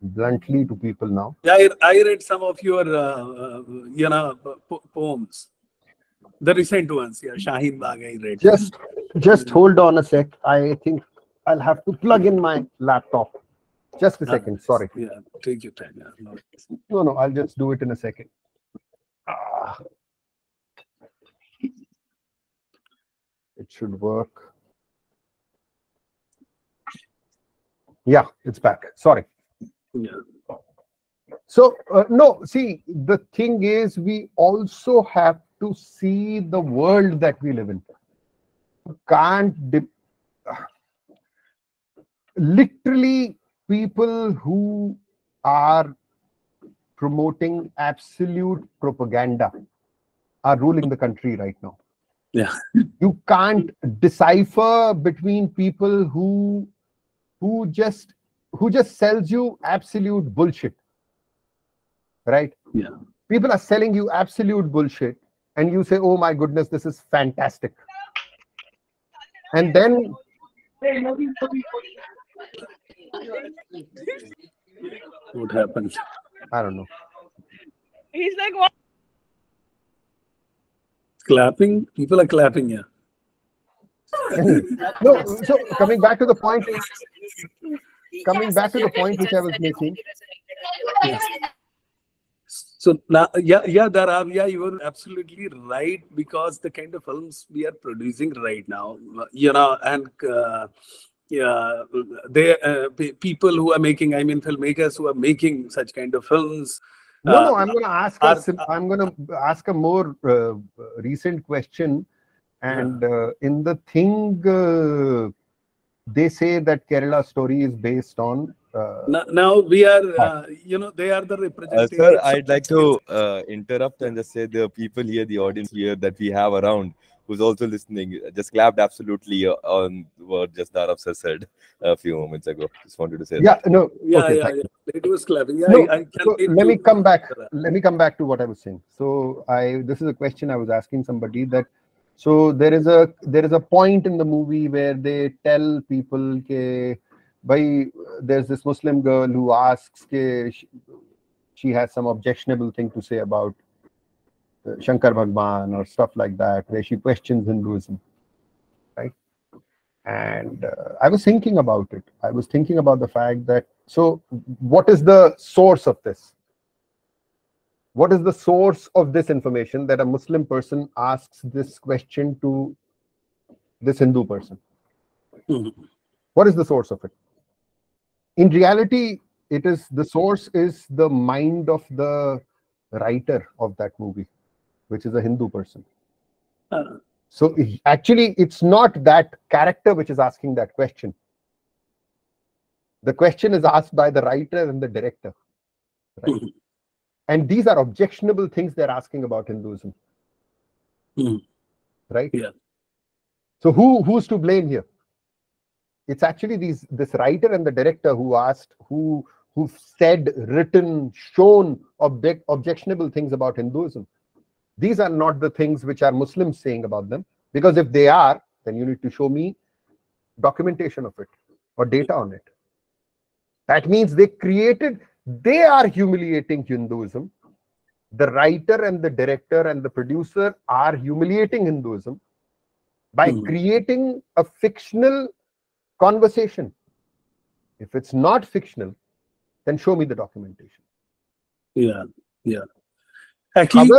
bluntly to people now. I read some of your, poems, the recent ones. Shaheen Bagh, I read. Just hold on a sec. I think I'll have to plug in my laptop. Just a second. Sorry. Take your time. No, I'll just do it in a second. It should work. Yeah, it's back. Sorry. So, no, see, the thing is, we also have to see the world that we live in. You can't, literally, people who are promoting absolute propaganda are ruling the country right now. You can't decipher between people who just sells you absolute bullshit, right? People are selling you absolute bullshit, and you say, "Oh my goodness, this is fantastic," and then what happened? I don't know. He's like, what? Clapping. People are clapping. No, so coming back to the point which I was making. So Darab, you are absolutely right, because the kind of films we are producing right now, and yeah, they people who are making, I mean, filmmakers who are making such kind of films. No, I'm going to ask are- I'm going to ask a more recent question. And in the thing, they say that Kerala story is based on. now we are, they are the representatives. Sir, I'd like to interrupt and just say the people here, the audience here that we have around, who's also listening, just clapped absolutely on what just Darab sir said a few moments ago. Just wanted to say Yeah, that. no, Yeah, okay, yeah, thank yeah. you. It was clever. Yeah, No, I so can let me come back. Let me come back to what I was saying. So this is a question I was asking somebody that. So there is a point in the movie where they tell people there's this Muslim girl who asks she has some objectionable thing to say about Shankar Bhagwan or stuff like that, where she questions Hinduism, right? And I was thinking about it. I was thinking about the fact that, so what is the source of this? What is the source of this information that a Muslim person asks this question to this Hindu person? Mm-hmm. What is the source of it? In reality, the source is the mind of the writer of that movie, which is a Hindu person. So actually, it's not that character which is asking that question. The question is asked by the writer and the director. Right? Mm-hmm. And these are objectionable things they're asking about Hinduism. Mm-hmm. Right? Yeah. So who's to blame here? It's actually this writer and the director who said, written, shown objectionable things about Hinduism. These are not the things which are Muslims saying about them. Because if they are, then you need to show me documentation of it or data on it. That means they are humiliating Hinduism. The writer and the director and the producer are humiliating Hinduism by creating a fictional conversation. If it's not fictional, then show me the documentation. Yeah, yeah. Actually,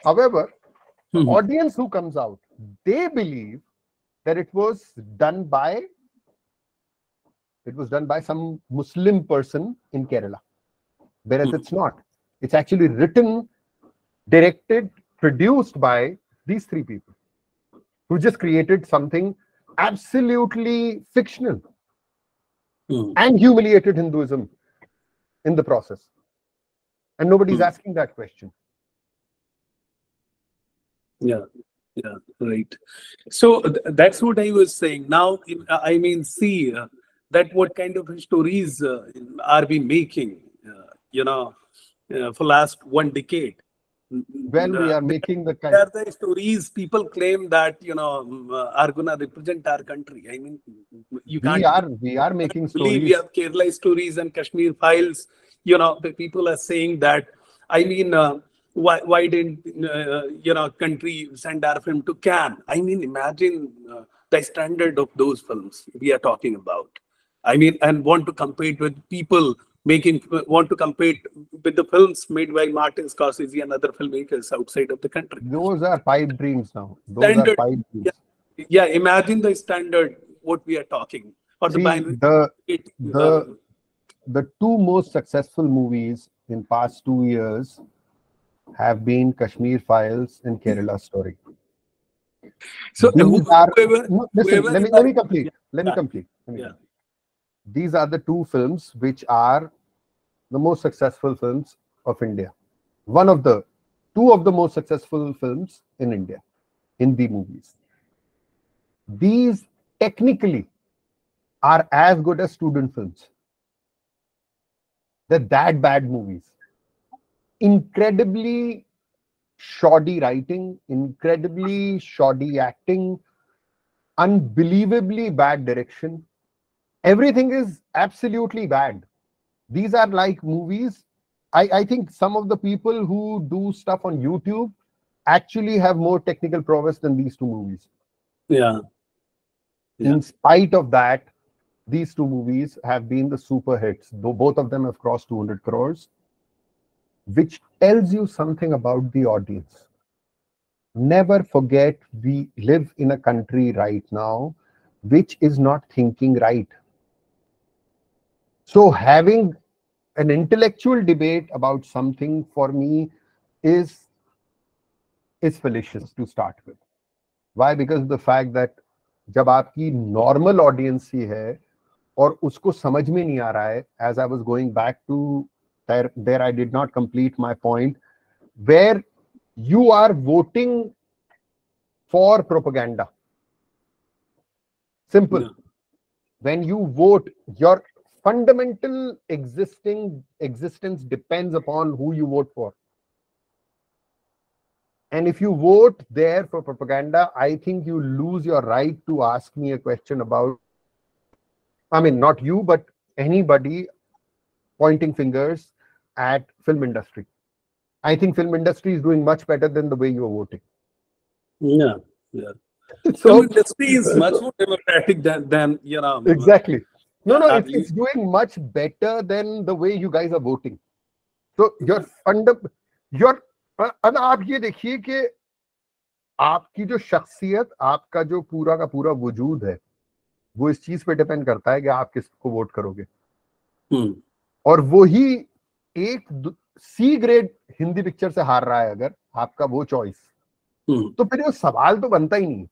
However, the audience who comes out, they believe that it was done by some Muslim person in Kerala, whereas it's not. It's actually written, directed, produced by these three people who just created something absolutely fictional and humiliated Hinduism in the process. And nobody's asking that question. Yeah, yeah, right. So that's what I was saying. Now, I mean, see that what kind of stories are we making, for last 1 decade. Well, we are making the kind. They are the stories people claim that are gonna represent our country. I mean, you can't. We are making stories. We have Kerala stories and Kashmir files. The people are saying that. I mean, why didn't country send our film to Cannes? I mean, imagine the standard of those films we are talking about. I mean, and want to compete with people want to compete with the films made by Martin Scorsese and other filmmakers outside of the country. Those are pipe dreams now. Those are pipe dreams. Yeah, imagine the standard what we are talking. Or the two most successful movies in past 2 years have been Kashmir Files and Kerala Story. So let me complete. These are the two films which are the most successful films of India. Two of the most successful films in India, Hindi movies. These technically are as good as student films. They're that bad movies. Incredibly shoddy writing, incredibly shoddy acting, unbelievably bad direction. Everything is absolutely bad. These are like movies. I think some of the people who do stuff on YouTube actually have more technical prowess than these two movies. Yeah. In spite of that, these two movies have been the super hits. Though both of them have crossed 200 crores, which tells you something about the audience. Never forget, we live in a country right now which is not thinking right. So having an intellectual debate about something for me is fallacious to start with. Why? Because of the fact that जब आपकी normal audience ही है और उसको समझ में नहीं आ रहा है, as I was going back to there I did not complete my point, where you are voting for propaganda. Simple. Yeah. When you vote, your fundamental existence depends upon who you vote for. And if you vote there for propaganda, I think you lose your right to ask me a question about, I mean, not you, but anybody pointing fingers at film industry. I think film industry is doing much better than the way you are voting. Yeah, yeah. So film industry is much more democratic than you know. Exactly. No, it's doing much better than the way you guys are voting. So अब आप ये देखिए कि आपकी जो शख्सियत, आपका जो पूरा का पूरा वजूद है, वो इस चीज पे डिपेंड करता है कि आप किसको वोट करोगे। और वही एक सी ग्रेड हिंदी पिक्चर से हार रहा है अगर आपका वो चॉइस, तो फिर वो सवाल तो बनता ही नहीं।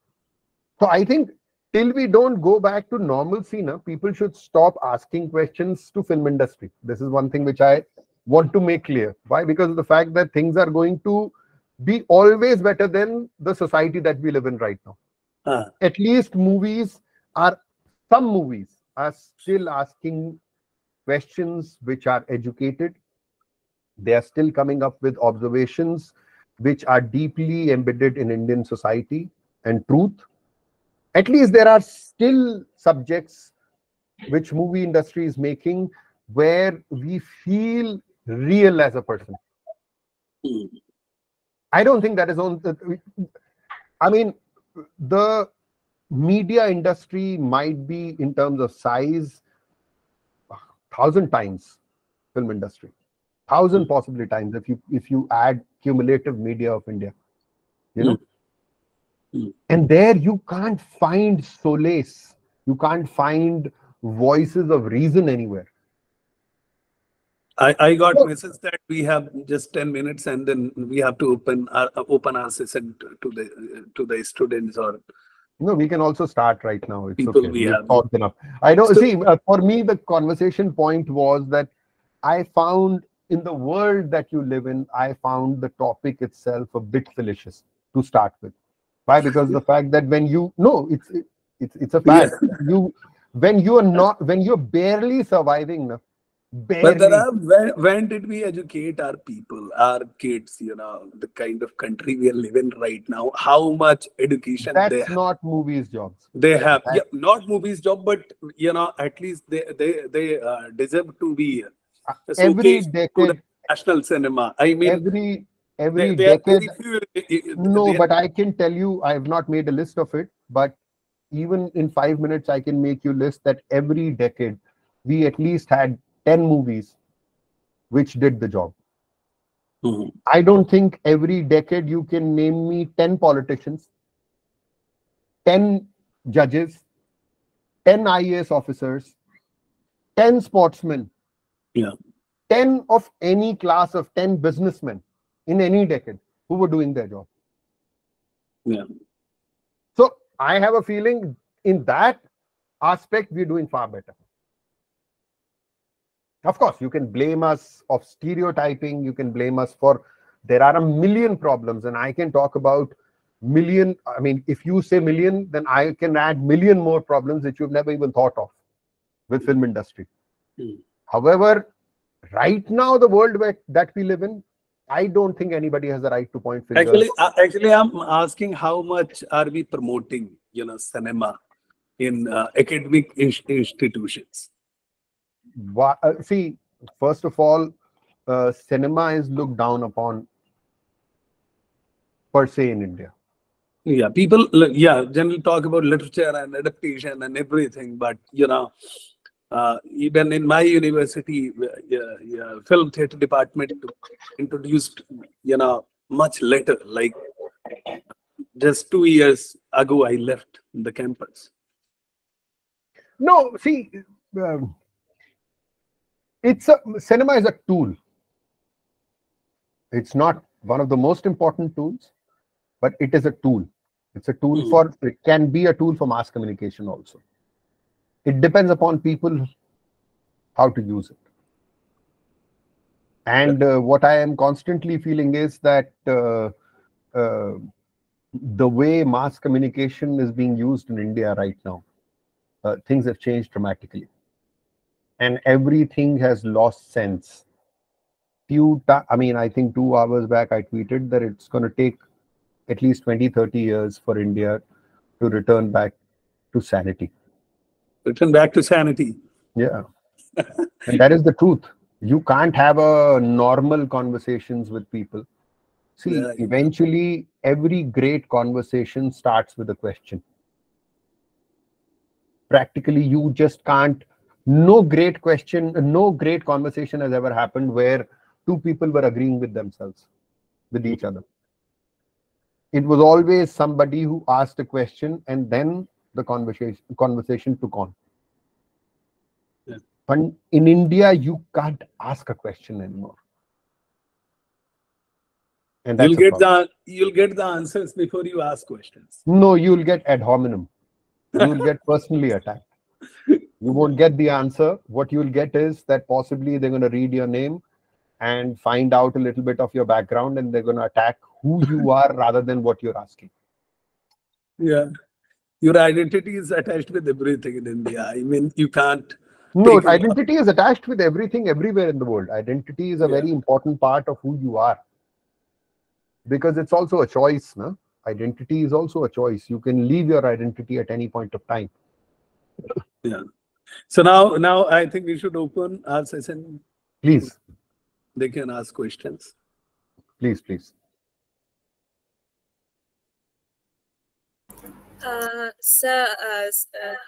तो I think till we don't go back to normalcy, people should stop asking questions to film industry. This is one thing which I want to make clear. Why? Because of the fact that things are going to be always better than the society that we live in right now. At least some movies are still asking questions which are educated. They are still coming up with observations which are deeply embedded in Indian society and truth. At least there are still subjects which movie industry is making where we feel real as a person. I don't think that is on. I mean, the media industry might be in terms of size 1,000 times film industry, 1,000 possibly times if you add cumulative media of India, you know. And there you can't find solace, you can't find voices of reason anywhere. I got message that we have just 10 minutes and then we have to open our session to the students. Or no, we can also start right now. It's people okay. We have talked enough. I don't see. For me, the conversation point was that I found in the world that you live in, I found the topic itself a bit fallacious to start with. Why? Because the fact that when you it's a fact. Yeah. When you're barely surviving, barely. But when did we educate our people, our kids? You know, the kind of country we are living right now. How much education they have. That's not movies' jobs. They have, not movies' job, but you know, at least they deserve to be every decade to the national cinema. I mean, every decade. No, but I can tell you, I have not made a list of it, but even in 5 minutes, I can make you list that every decade we at least had 10 movies which did the job. I don't think every decade you can name me 10 politicians, 10 judges, 10 IAS officers, 10 sportsmen, 10 of any class of 10 businessmen in any decade who were doing their job. So I have a feeling in that aspect we're doing far better. Of course, you can blame us of stereotyping, you can blame us for, there are a million problems, and I can talk about million. I mean, if you say million, then I can add million more problems that you've never even thought of with film industry. However, right now, the world that we live in, I don't think anybody has the right to point fingers. Actually, I'm asking how much are we promoting, cinema in academic institutions? See, first of all, cinema is looked down upon per se in India. Yeah, people, generally talk about literature and adaptation and everything, but even in my university, film theater department introduced, much later, like just 2 years ago, I left the campus. No, see, cinema is a tool. It's not one of the most important tools, but it is a tool. It's a tool for, it can be a tool for mass communication also. It depends upon people how to use it. And what I am constantly feeling is that the way mass communication is being used in India right now, things have changed dramatically. And everything has lost sense. I mean, I think 2 hours back, I tweeted that it's going to take at least 20-30 years for India to return back to sanity. Return back to sanity. Yeah. And that is the truth. You can't have a normal conversations with people. See, eventually, every great conversation starts with a question. Practically, you just can't. No great question, no great conversation has ever happened where two people were agreeing with themselves, with each other. It was always somebody who asked a question and then the conversation took on. Yeah. But in India, you can't ask a question anymore. And that's you'll get the answers before you ask questions. No, you'll get ad hominem. You'll get personally attacked. You won't get the answer. What you'll get is that possibly they're going to read your name and find out a little bit of your background, and they're going to attack who you are rather than what you're asking. Yeah. Your identity is attached with everything in India. I mean, you can't. No, identity is attached with everything everywhere in the world. Identity is a very important part of who you are. Because it's also a choice. No? Identity is also a choice. You can leave your identity at any point of time. Yeah. So now I think we should open our session. Please. They can ask questions. Please, please. Sir,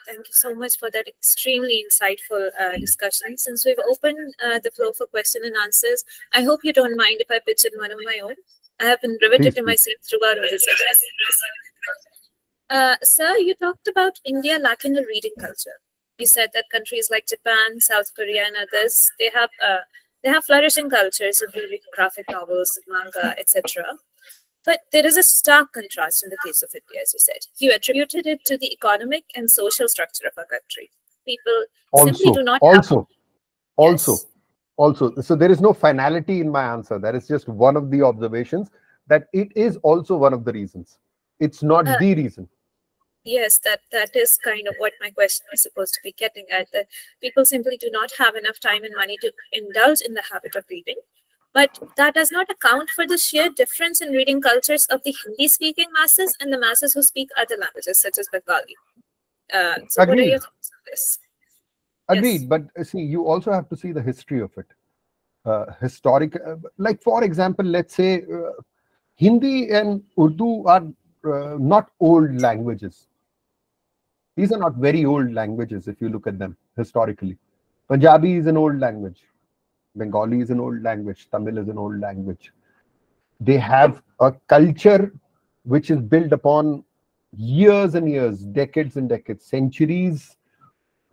thank you so much for that extremely insightful discussion. Since we've opened the floor for question and answers, I hope you don't mind if I pitch in one of my own. I have been riveted in my seat throughout this session. Sir, you talked about India lacking a reading culture. You said that countries like Japan, South Korea, and others, they have flourishing cultures of reading graphic novels, manga, etc. But there is a stark contrast in the case of India, as you said. You attributed it to the economic and social structure of our country. People simply do not Also, so there is no finality in my answer. That is just one of the observations, that it is also one of the reasons. It's not the reason. Yes, that is kind of what my question is supposed to be getting at, that people simply do not have enough time and money to indulge in the habit of reading. But that does not account for the sheer difference in reading cultures of the Hindi-speaking masses and the masses who speak other languages, such as Bengali. So what are your thoughts on this? Agreed, Yes. but see, you also have to see the history of it. Like for example, let's say Hindi and Urdu are not old languages. These are not very old languages if you look at them historically. Punjabi is an old language. Bengali is an old language. Tamil is an old language. They have a culture which is built upon years and years, decades and decades, centuries.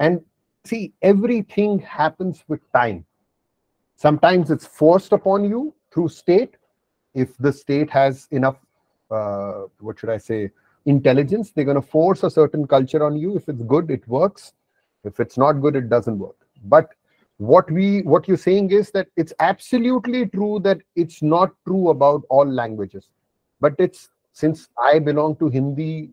And see, everything happens with time. Sometimes it's forced upon you through state. If the state has enough, what should I say, intelligence, they're going to force a certain culture on you. If it's good, it works. If it's not good, it doesn't work. But what you're saying is that it's absolutely true that it's not true about all languages. But it's, since I belong to Hindi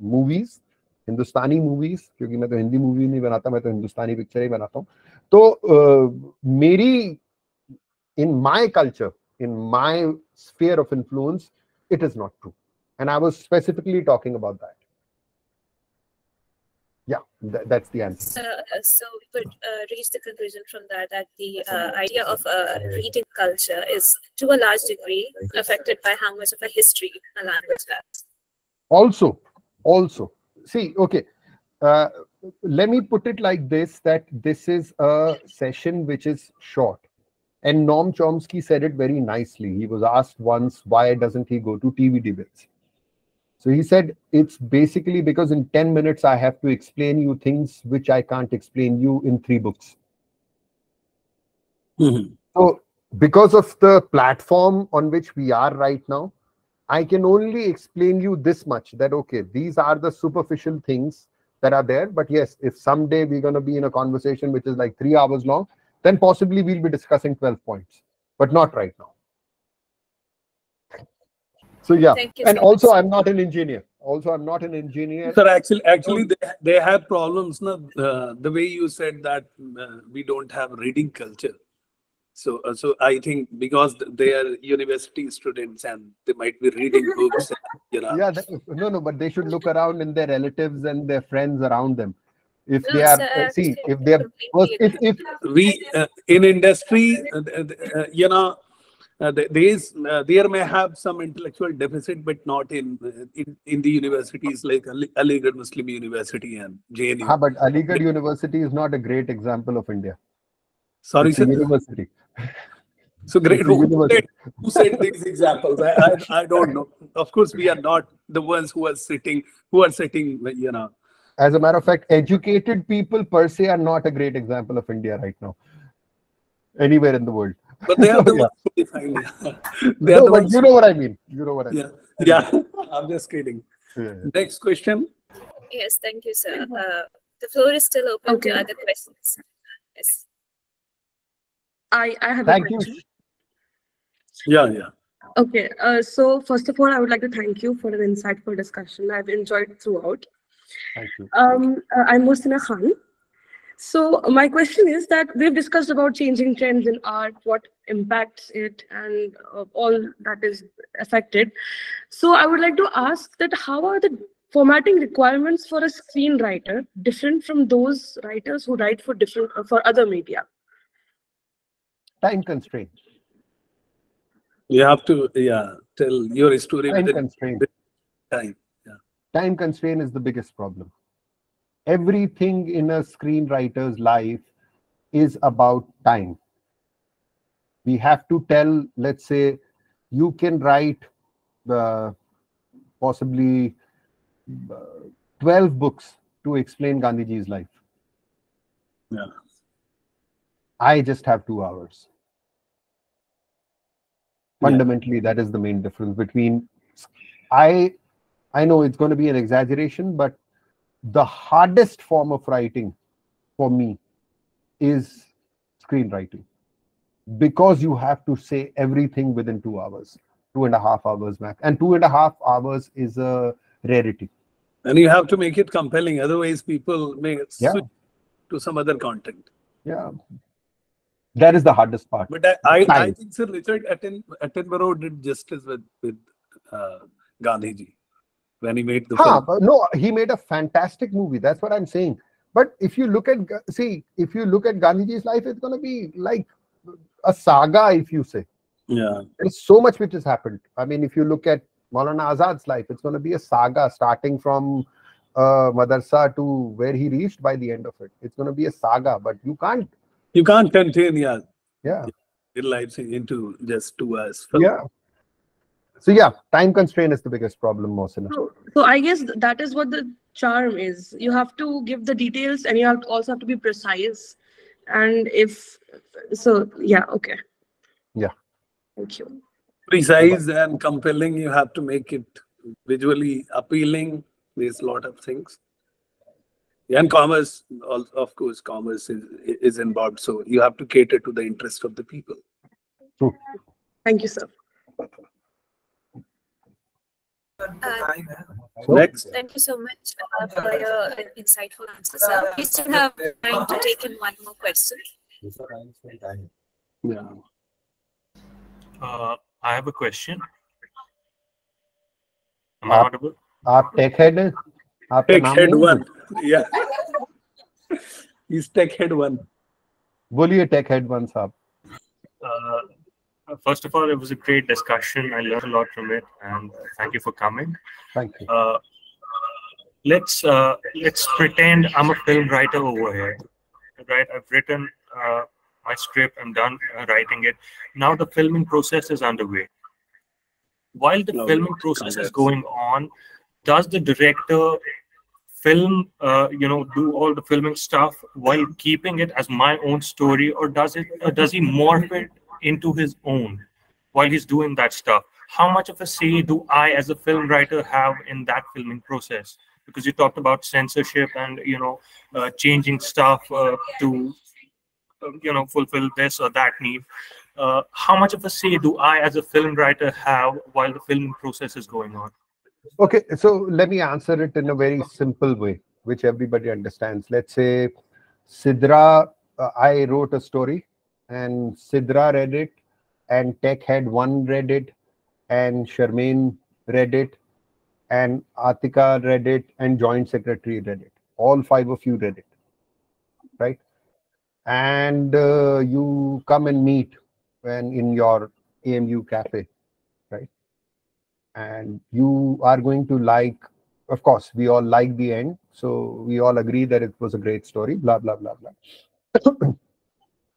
movies, Hindustani movies, क्योंकि मैं तो Hindi movie नहीं बनाता, मैं तो हिंदुस्तानी picture ही बनाता हूँ, तो मेरी, in my culture, in my sphere of influence, it is not true. And I was specifically talking about that. Yeah, that's the answer. So we could reach the conclusion from that the idea of a reading culture is to a large degree affected by how much of a history a language has. Also, see, okay, let me put it like this, that this is a session which is short. And Noam Chomsky said it very nicely. He was asked once, why doesn't he go to TV debates? So he said it's basically because in 10 minutes I have to explain you things which I can't explain you in 3 books. So because of the platform on which we are right now, I can only explain you this much, that okay, these are the superficial things that are there. But yes, if someday we're going to be in a conversation which is like 3 hours long, then possibly we'll be discussing 12 points, but not right now. So yeah, and also I'm not an engineer. Sir, actually they have problems. No? The way you said that we don't have reading culture. So I think because they are university students and they might be reading books. Yeah, no, but they should look around in their relatives and their friends around them. If they are, if they are, if we in industry, there may have some intellectual deficit, but not in the universities like Aligarh Muslim University and JNU. But Aligarh University is not a great example of India. Sorry, it's a university. So great. Who said these examples? I don't know. Of course, we are not the ones who are sitting. As a matter of fact, educated people per se are not a great example of India right now, anywhere in the world. But they are the ones who define. But you know what I mean. You know what I mean. Yeah. I'm just kidding. Yeah. Next question. Yes, thank you, sir. The floor is still open to other questions. Yes. I have a question. Yeah. Okay. So first of all, I would like to thank you for an insightful discussion. I've enjoyed it throughout. Thank you. I'm Musina Khan. So my question is that we've discussed about changing trends in art, what impacts it, and all that is affected. So I would like to ask that how are the formatting requirements for a screenwriter different from those writers who write for other media? Time constraint. You have to tell your story Time within constraint. Time. Time constraint is the biggest problem. Everything in a screenwriter's life is about time. We have to tell, let's say, you can write possibly 12 books to explain Gandhiji's life. Yeah. I just have 2 hours. Fundamentally, that is the main difference between. I know it's going to be an exaggeration, but the hardest form of writing for me is screenwriting, because you have to say everything within 2 hours, 2.5 hours max, and 2.5 hours is a rarity. And you have to make it compelling, otherwise people may switch to some other content. Yeah, that is the hardest part. But I think Sir Richard Attenborough did justice with Gandhiji when he made the film. No, he made a fantastic movie. That's what I'm saying. But if you look at Gandhiji's life, it's going to be like a saga, if you say. Yeah. There's so much which has happened. I mean, if you look at Maulana Azad's life, it's going to be a saga starting from madrasa to where he reached by the end of it. It's going to be a saga, but you can't contain your lives into just 2 hours. Yeah. So yeah, time constraint is the biggest problem, Mohsina. So I guess that is what the charm is. You have to give the details, and you also have to be precise. And okay. Yeah. Thank you. Precise and compelling. You have to make it visually appealing. There's a lot of things. And commerce, of course, commerce is involved. So you have to cater to the interest of the people. True. Thank you, sir. Next. Thank you so much for your insightful answers. We still have time to take in one more question. Yeah. I have a question. Am I audible? Tech head. Tech head 1. Yeah. He's tech head 1. Boliye tech head 1, saab. First of all, it was a great discussion. I learned a lot from it, and thank you for coming. Thank you. Let's pretend I'm a film writer over here, right? I've written my script. I'm done writing it. Now the filming process is underway. While the filming process is going on, does the director film, do all the filming stuff while keeping it as my own story, or does he morph it into his own while he's doing that stuff? How much of a say do I, as a film writer, have in that filming process? Because you talked about censorship and changing stuff to fulfill this or that need. How much of a say do I, as a film writer, have while the filming process is going on? Okay, so let me answer it in a very simple way, which everybody understands. Let's say Sidra, I wrote a story, and Sidra read it, and Tech Head 1 read it, and Sharmien read it, and Atika read it, and Joint Secretary read it. All 5 of you read it, right? And you come and meet when in your AMU cafe, right? And you are going to like, of course, we all like the end. So we all agree that it was a great story, blah, blah, blah, blah.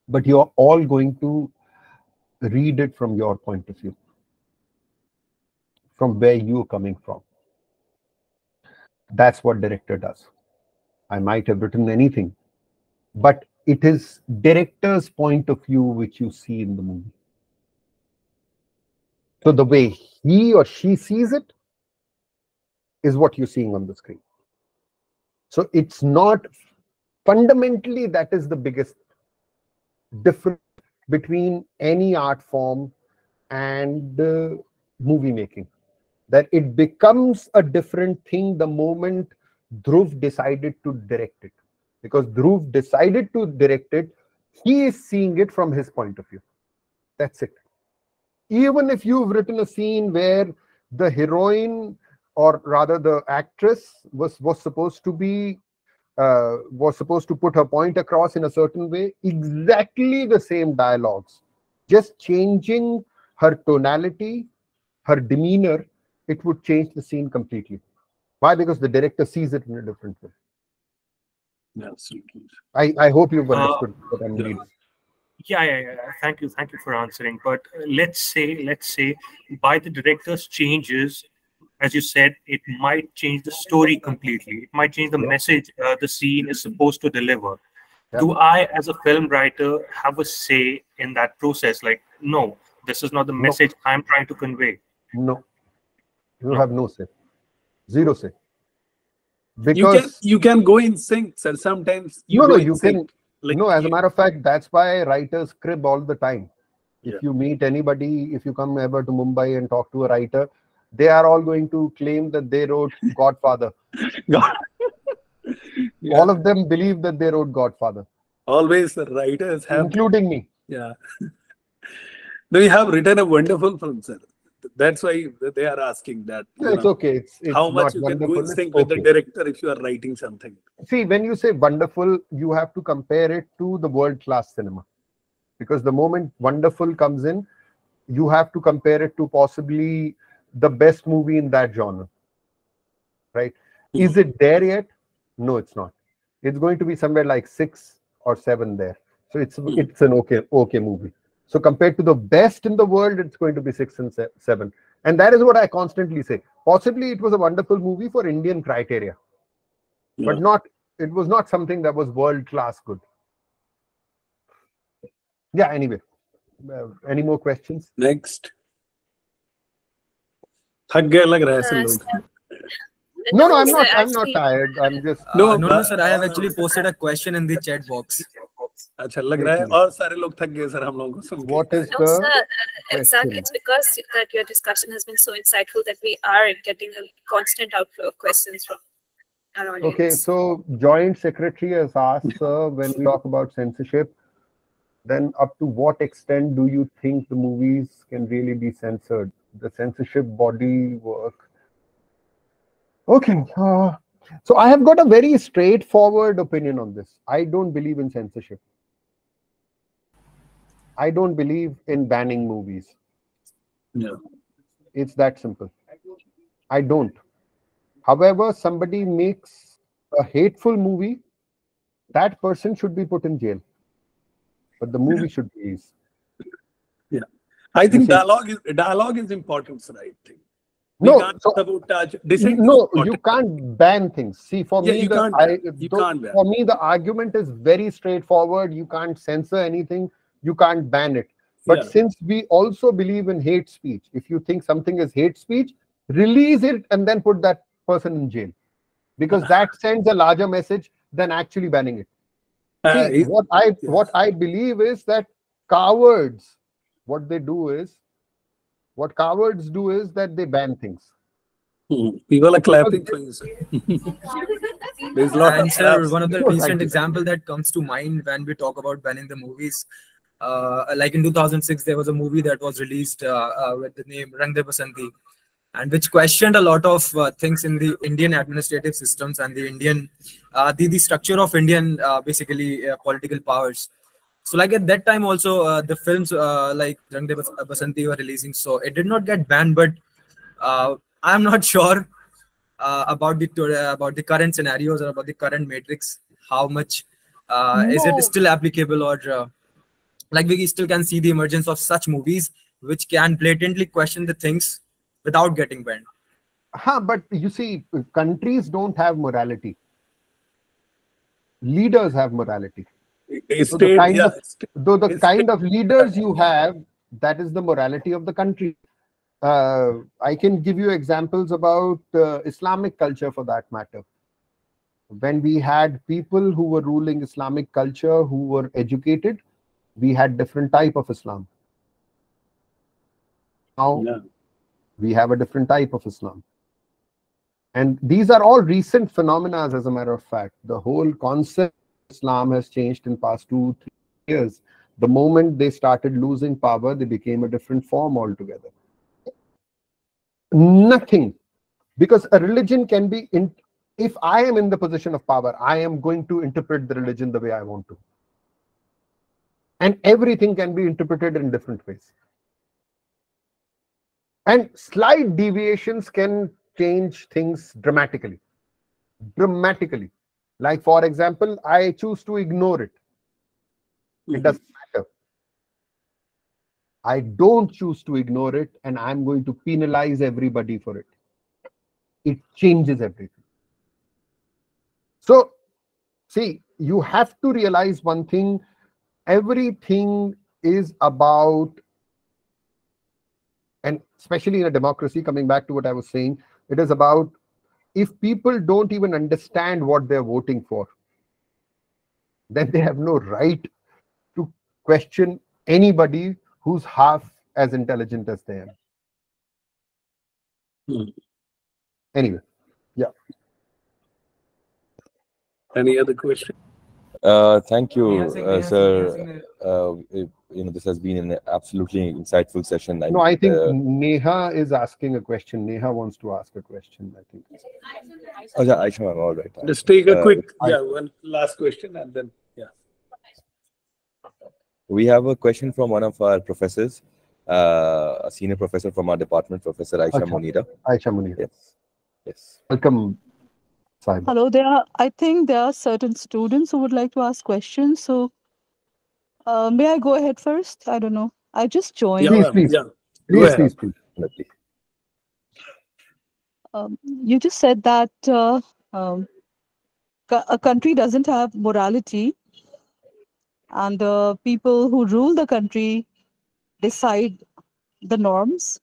But you're all going to read it from your point of view, from where you're coming from. That's what director does. I might have written anything, but it is director's point of view which you see in the movie. So the way he or she sees it is what you're seeing on the screen. So it's not fundamentally, that is the biggest difference between any art form and movie making, that it becomes a different thing the moment Dhruv decided to direct it. Because Dhruv decided to direct it, he is seeing it from his point of view. That's it. Even if you've written a scene where the heroine, or rather the actress, was supposed to be put her point across in a certain way, exactly the same dialogues, just changing her tonality, her demeanor, it would change the scene completely. Why? Because the director sees it in a different way. Absolutely. I hope you've understood what I'm reading. Yeah. Thank you for answering. But let's say by the director's changes, as you said, it might change the story completely. It might change the message the scene is supposed to deliver. Yeah. Do I, as a film writer, have a say in that process? Like, no, this is not the message I'm trying to convey. No, you have no say, zero say. Because you can go in sync, sir. Sometimes you can. Like, no, as a matter of fact, that's why writers crib all the time. If you meet anybody, if you come ever to Mumbai and talk to a writer, they are all going to claim that they wrote Godfather. All of them believe that they wrote Godfather. Always the writers have, including me. Yeah. They have written a wonderful film, sir. That's why they are asking that. It's okay. It's how much you can go in sync with the director if you are writing something. See, when you say wonderful, you have to compare it to the world-class cinema. Because the moment wonderful comes in, you have to compare it to possibly the best movie in that genre. Right? Mm-hmm. Is it there yet? No, it's not. It's going to be somewhere like 6 or 7 there. So it's an okay movie. So compared to the best in the world, it's going to be 6 and 7. And that is what I constantly say. Possibly it was a wonderful movie for Indian criteria. Yeah. But it was not something that was world-class good. Yeah, anyway. Any more questions? Next. थक गए लग रहा है सब लोग. No, I'm not tired. I'm just no, sir. I have actually posted a question in the chat box. अच्छा लग रहा है और सारे लोग थक गए सर हम लोगों को सुन के. What is no, sir, exactly. It's because that your discussion has been so insightful that we are getting a constant outflow of questions from our audience. Okay, so Joint Secretary has asked, when we talk about censorship, then up to what extent do you think the movies can really be censored? The censorship body work. Okay, so I have got a very straightforward opinion on this. I don't believe in censorship. I don't believe in banning movies. No. It's that simple. I don't. However, somebody makes a hateful movie, that person should be put in jail. But the movie should be eased. Yeah. I think dialogue is important, sir, I think. We No, can't so sabotage. Dissent is no, you important. can't ban things. See, for Yeah, me, you can't ban. You can't ban. for me, the argument is very straightforward. You can't censor anything. You can't ban it. But Yeah. since we also believe in hate speech, if you think something is hate speech, release it and then put that person in jail, because that sends a larger message than actually banning it. See, what I believe is that cowards, what cowards do is that they ban things. People are clapping for you, sir. There's a lot of And sir, claps. one of the No, thank recent you. example that comes to mind when we talk about banning the movies, like in 2006, there was a movie that was released with the name Rang De Basanti, and which questioned a lot of things in the Indian administrative systems and the Indian, the structure of Indian, basically political powers. So like at that time also, the films like Rang De Basanti were releasing, so it did not get banned, but I'm not sure about the current scenarios or about the current matrix. How much is it No. still applicable, or like we still can see the emergence of such movies which can blatantly question the things without getting banned? But you see, countries don't have morality. Leaders have morality. So the kind of leaders you have, that is the morality of the country. I can give you examples about Islamic culture for that matter. When we had people who were ruling Islamic culture who were educated, we had different type of Islam. Now we have a different type of Islam. And these are all recent phenomena, as a matter of fact. The whole concept of Islam has changed in past 2-3 years. The moment they started losing power, they became a different form altogether. Nothing. Because a religion can be, if I am in the position of power, I am going to interpret the religion the way I want to. And everything can be interpreted in different ways. And slight deviations can change things dramatically. Dramatically. Like, for example, I choose to ignore it. It doesn't matter. I don't choose to ignore it, and I'm going to penalize everybody for it. It changes everything. So, see, you have to realize one thing. Everything is about, and especially in a democracy, coming back to what I was saying, it is about, if people don't even understand what they're voting for, then they have no right to question anybody who's half as intelligent as they are. Anyway, yeah. Any other question? Thank you, sir. This has been an absolutely insightful session. No, I think Neha is asking a question. Neha wants to ask a question, I think. Oh, yeah, Aisha, ma'am, all right. Just take a quick, one last question, and then, We have a question from one of our professors, a senior professor from our department, Professor Aisha Munira. Aisha Munira. Yes. Yes. Welcome, Simon. Hello, I think there are certain students who would like to ask questions. So may I go ahead first? I don't know. I just joined. Please. You just said that a country doesn't have morality, and the people who rule the country decide the norms.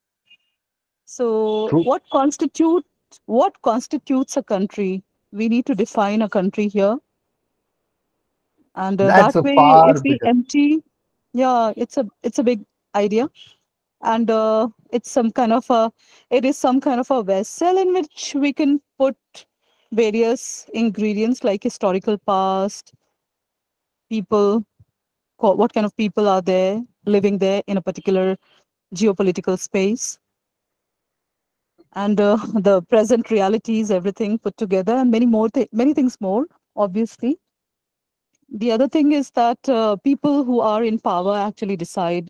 So what constitutes a country? We need to define a country here, and that way, if we empty, it's a big idea, and it is some kind of a vessel in which we can put various ingredients like historical past, people, what kind of people are there living there in a particular geopolitical space, and the present realities, everything put together, and many things more, obviously. The other thing is that people who are in power actually decide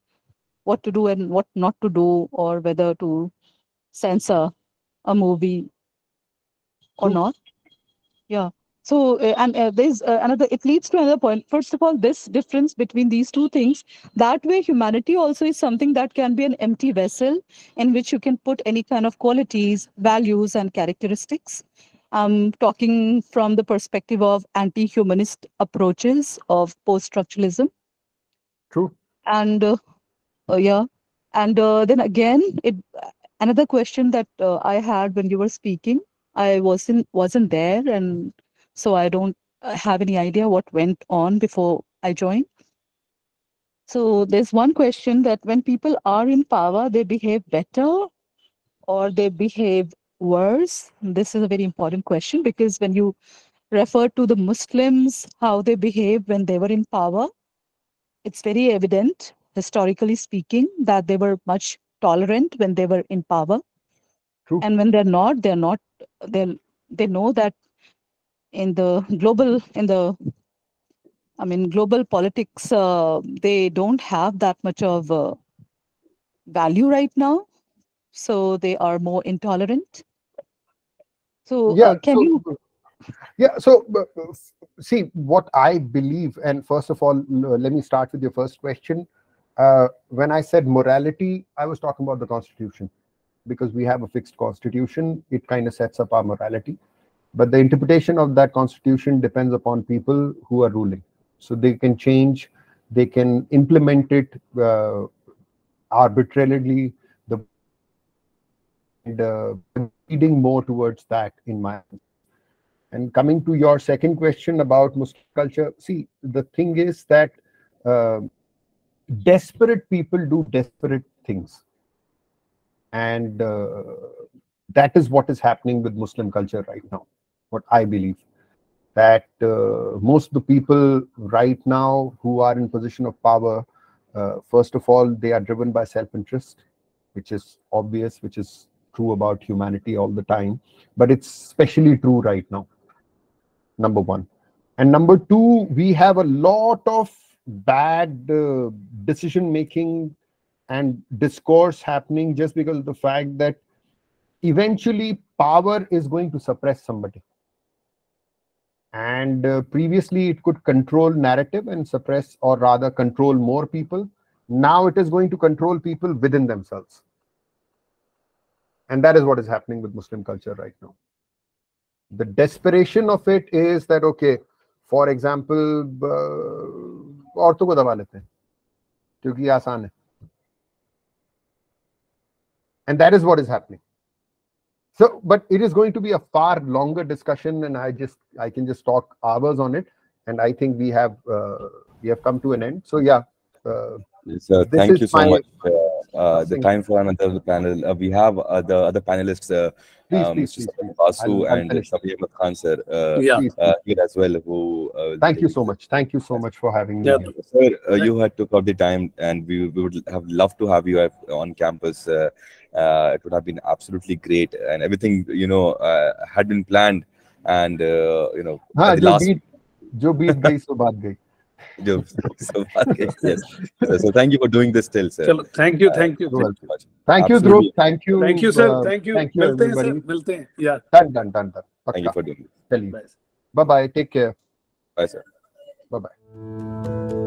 what to do and what not to do, or whether to censor a movie or not. Yeah. So, there's another, it leads to another point. First of all, this difference between these two things, that way humanity also is something that can be an empty vessel in which you can put any kind of qualities, values, and characteristics. Talking from the perspective of anti-humanist approaches of post-structuralism. True. And yeah, and then again, another question that I had when you were speaking, I wasn't there, and so I don't have any idea what went on before I joined. So there's one question that when people are in power, they behave better or they behave worse. This is a very important question, because when you refer to the Muslims, how they behaved when they were in power, it's very evident, historically speaking, that they were much tolerant when they were in power. True. And when they're not, they know that in the global politics, they don't have that much of value right now. So they are more intolerant. So Yeah. can you? Yeah. So see what I believe, and first of all, let me start with your first question. When I said morality, I was talking about the Constitution, because we have a fixed Constitution. It kind of sets up our morality, but the interpretation of that Constitution depends upon people who are ruling. So they can change, they can implement it arbitrarily. Leading more towards that, in my opinion. And coming to your second question about Muslim culture, see, the thing is that desperate people do desperate things. And that is what is happening with Muslim culture right now, what I believe. That most of the people right now who are in position of power, first of all, they are driven by self-interest, which is obvious, which is true about humanity all the time. But it's especially true right now, number one. And number two, we have a lot of bad decision-making and discourse happening just because of the fact that eventually power is going to suppress somebody. And previously it could control narrative and suppress, or rather control more people. Now it is going to control people within themselves. And that is what is happening with Muslim culture right now. The desperation of it is that, okay, for example, औरतों को दबा लेते हैं क्योंकि आसान है. And that is what is happening. So, but it is going to be a far longer discussion, and I can just talk hours on it. And I think we have come to an end. So yeah. Yes, thank you so much. The time for another panel. We have the other panelists, please. Basu and Sharmien Ajmal Khan sir, here as well. Who thank you so much. Thank you so much for having me. Sir, you had took out the time, and we would have loved to have you on campus. It would have been absolutely great, and everything had been planned, and the last. जो बीत गई सो बात गई. Yes. So thank you for doing this still, sir. Chalo, thank you. Thank you, Dhruv. Thank you, sir. Thank you. Milte hain. Yeah. Done. Thank you for doing this. Bye bye. Take care. Bye, sir. Bye bye.